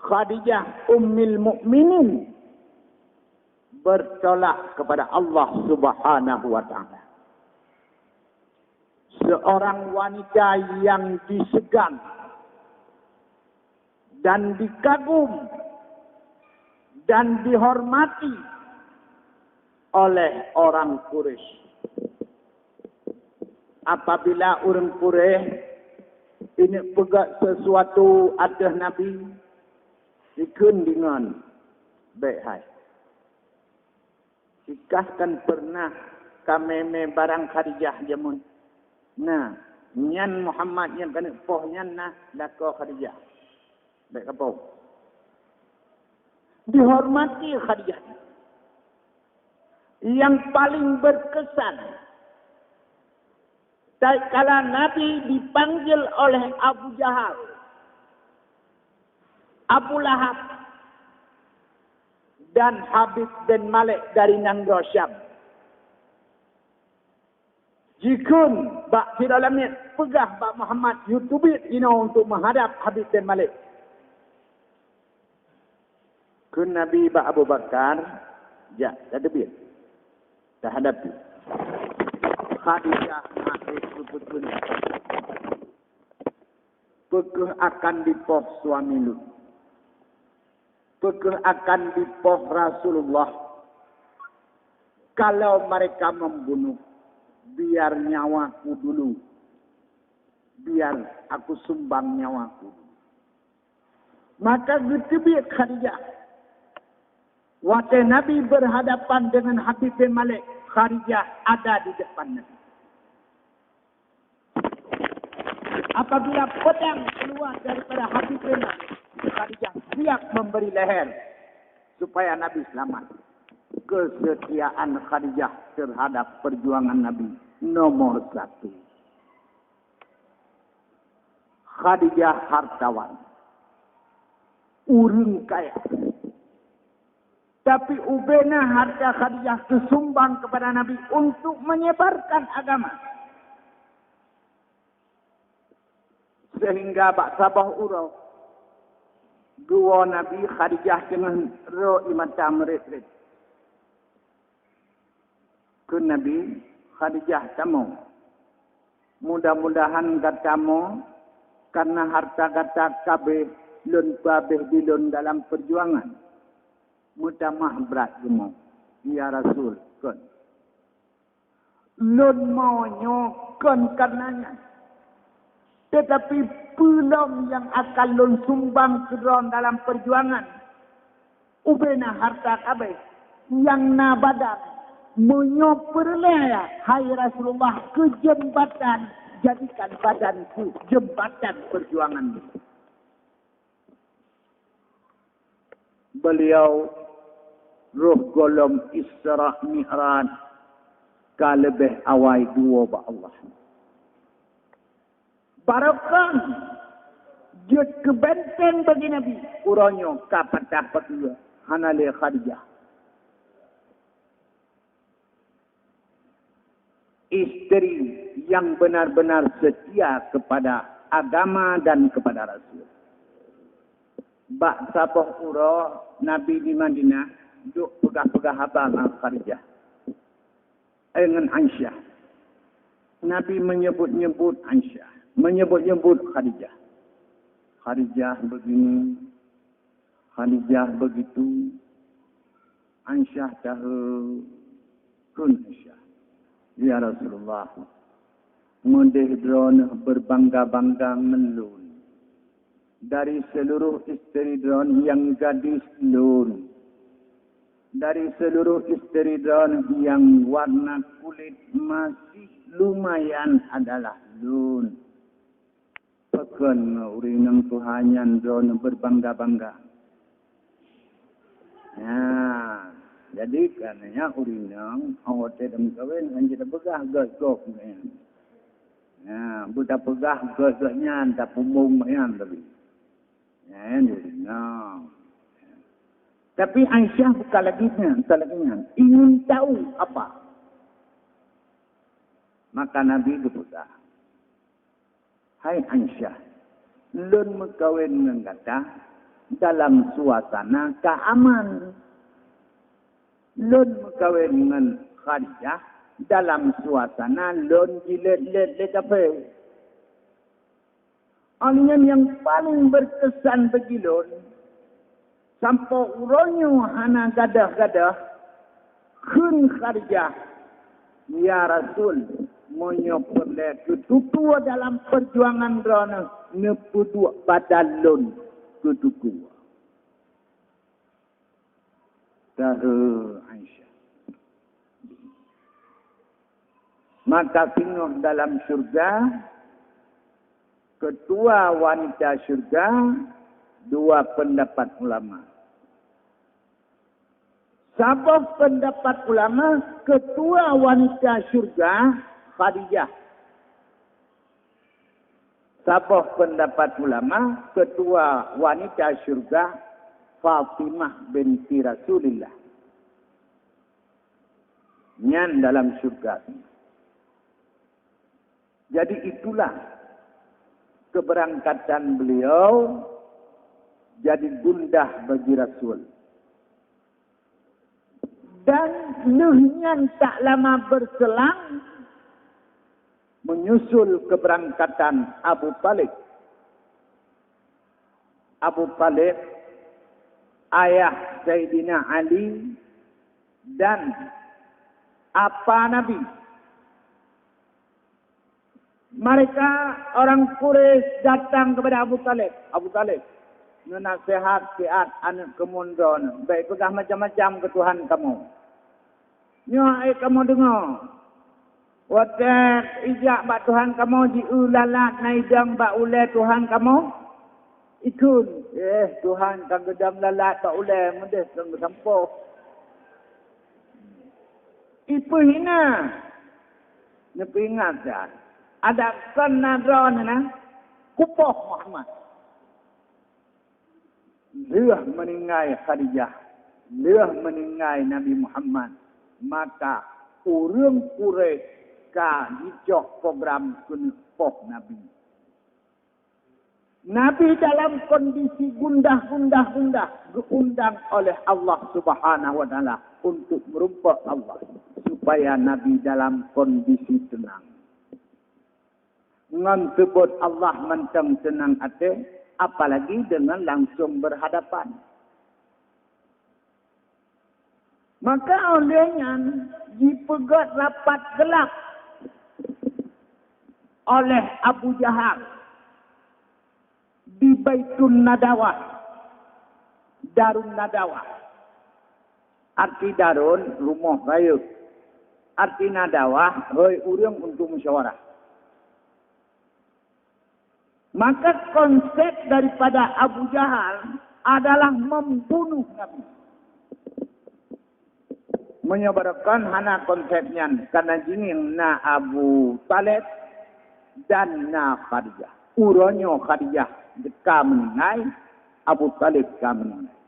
Khadijah Ummul Mukminin bertolak kepada Allah Subhanahu wa taala. Seorang wanita yang disegan dan dikagum dan dihormati oleh orang Quraisy. Apabila orang Quraisy ini pegat sesuatu atas Nabi, ikun dengan baik hai. Sikahkan pernah kami barang Khadijah jamun. Nah, nyan Muhammad yang kena poh nyan nah lako Khadijah. Baik apa? Dihormati Khadijah. Yang paling berkesan tatkala Nabi dipanggil oleh Abu Jahal, Abu Lahab dan Habib bin Malik dari Nangro Syam. Jikun bak di dalamnya pegah bak Muhammad YouTube untuk menghadap Habib bin Malik. Kun Nabi bak Abu Bakar, ya, tak ada tak hadapi. Khadijah masih betul-betul. Pekeh akan dipoh suami lu. Pekeh akan dipoh Rasulullah. Kalau mereka membunuh, biar nyawaku dulu. Biar aku sumbang nyawaku. Maka getebik Khadijah. Waktu Nabi berhadapan dengan Habib bin Malik, Khadijah ada di depan Nabi. Apabila pedang keluar daripada Habib bin Malik, Khadijah siap memberi leher supaya Nabi selamat. Kesetiaan Khadijah terhadap perjuangan Nabi nomor 1. Khadijah hartawan, urang kaya. Tapi ubena harta Khadijah disumbang kepada Nabi untuk menyebarkan agama. Sehingga bak sabah urau dua Nabi Khadijah dengan ro imata merit-rit. Ke Nabi Khadijah tamu. Mudah-mudahan katamu karena harta kata kabeh lun babeh dilun dalam perjuangan. Mutamah berat semua. Ya Rasul, kan. Lun maunya kan karenanya. Tetapi belum yang akan lun sumbang kedron dalam perjuangan. Ubena harta kabeh. Yang na badan. Menyoperlaya. Hai Rasulullah ke jembatan. Jadikan badanku jembatan perjuangan. Beliau roh golom Isra Mi'raj kalebeh awai dua ba Allah. Barakah jut kebenteng bagi Nabi. Uronyo kapatah pakia hanale Khadijah. Isteri yang benar-benar setia kepada agama dan kepada Rasul. Bak sabah uro Nabi di Madinah duk pegah-pegah abang Khadijah dengan Aisyah. Nabi menyebut-nyebut Aisyah, menyebut-nyebut Khadijah. Khadijah begini, Khadijah begitu. Aisyah tahu kun Aisyah. Ya Rasulullah, mundih drone berbangga-bangga melun. Dari seluruh isteri drone yang gadis lun. Dari seluruh isteri drone yang warna kulit masih lumayan adalah lun. Pekan urinang Tuhanyan drone berbangga-bangga. Ya, jadi karenanya urinang awak tidak kawin hanya kita pegah gosok ni. Ya, buta pegah gosoknya tak pumung mayan tapi. Ya, urinang. Tapi Aisyah bukan lagi ingin tahu apa. Maka Nabi berkata, hai Aisyah, lun mengkawin mengata dalam suasana keaman. Lun mengkawin dengan Khadijah dalam suasana lun jilid-lid kafe. Alian yang paling berkesan bagi lun, Sampai uronyo hana gadah-gadah khun Khadijah, ya Rasul, menyopole ketutua dalam perjuangan rana nepuduk badalun ketutua. Tahu Aisyah. Maka tengok dalam syurga, ketua wanita syurga, dua pendapat ulama. Sabab pendapat ulama, ketua wanita syurga, Khadijah. Sabab pendapat ulama, ketua wanita syurga, Fatimah binti Rasulullah. Nyan dalam syurga. Jadi itulah keberangkatan beliau jadi gundah bagi Rasul. Dan lehnya tak lama berselang menyusul keberangkatan Abu Talib. Abu Talib, ayah Sayyidina Ali dan apa Nabi. Mereka orang Quraisy datang kepada Abu Talib. Abu Talib, nasihat siat anak kemundon. Baik pegah macam-macam ke Tuhan kamu. Nyai kamu dengar. Watak ijak bak Tuhan kamu diulalat naidang bak ulai Tuhan kamu. Ikut. Tuhan kan gedam lalat bak ulai. Mudah sampai. Ipu hina. Nepi ingat tak? Ada kan nadron na kupoh Muhammad. Dia meninggai Khadijah. Dia meninggai Nabi Muhammad. Maka urang Quraisy ka dicok program kupoh Nabi. Nabi dalam kondisi gundah, diundang oleh Allah Subhanahu wa taala untuk merumpah Allah supaya Nabi dalam kondisi tenang. Ngan sebut Allah mentang senang hati, apalagi dengan langsung berhadapan. Maka olehnya dipegat rapat gelap oleh Abu Jahal di Baitun Nadawah, Darun Nadawah. Arti Darun, rumah raya. Arti Nadawah, roy urang untuk musyawarah. Maka konsep daripada Abu Jahal adalah membunuh Nabi. Menyebarkan hana konsepnya. Karena ini na Abu Talib dan na Khadijah. Uronyo Khadijah deka meninggal, Abu Talib deka meninggal.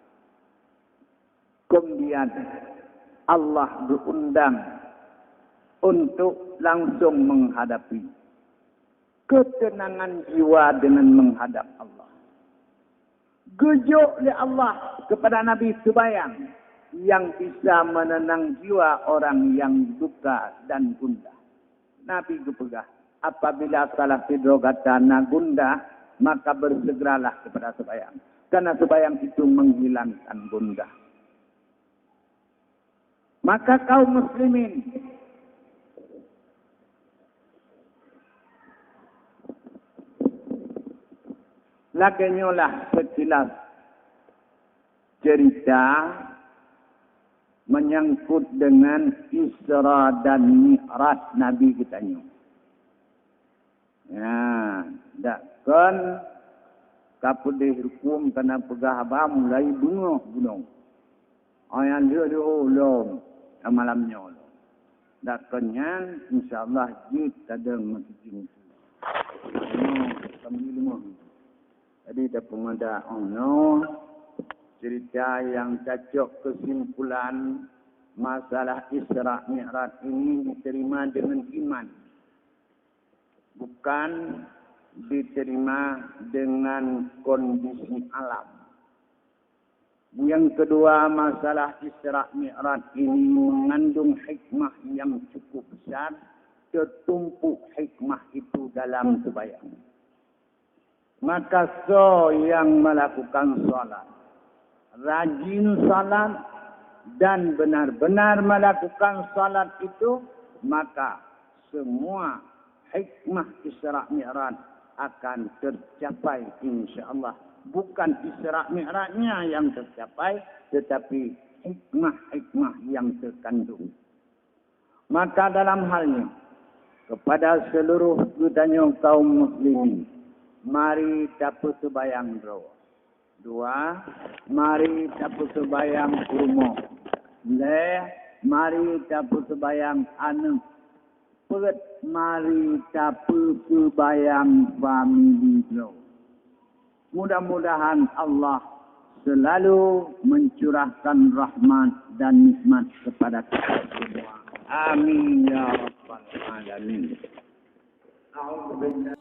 Kemudian Allah diundang untuk langsung menghadapi ketenangan jiwa dengan menghadap Allah. Gejuk oleh Allah kepada Nabi sebayang yang bisa menenang jiwa orang yang duka dan gundah. Nabi kepegah, apabila salah tidur kata na gundah, maka bersegeralah kepada sebayang. Karena sebayang itu menghilangkan gundah. Maka kaum muslimin, laganya lah sekilas cerita menyangkut dengan Isra dan Mi'raj Nabi kita ni. Ya, dak kan kapudih hukum kena pegah abam mulai bunuh. Ayan dia ulum malamnya. Dak kenyan insyaallah jid ada masjid. Kami lumah. Jadi ada pengada cerita yang cocok kesimpulan masalah Isra Mi'raj ini diterima dengan iman. Bukan diterima dengan kondisi alam. Yang kedua, masalah Isra Mi'raj ini mengandung hikmah yang cukup besar. Tertumpuk hikmah itu dalam sebayang. Maka yang melakukan salat rajin salat dan benar-benar melakukan salat itu, maka semua hikmah Isra' Mi'raj akan tercapai insya-Allah. Bukan Isra' Mi'rajnya yang tercapai, tetapi hikmah-hikmah yang terkandung. Maka dalam halnya, kepada seluruh kudanya kaum muslimin, mari dapat sebayang bro. 2, mari dapat sebayang kurma. Mari dapat sebayang anak. Mari dapat sebayang family bro. Mudah-mudahan Allah selalu mencurahkan rahmat dan nikmat kepada kita semua. Amin ya rabbal alamin. A'udzu billahi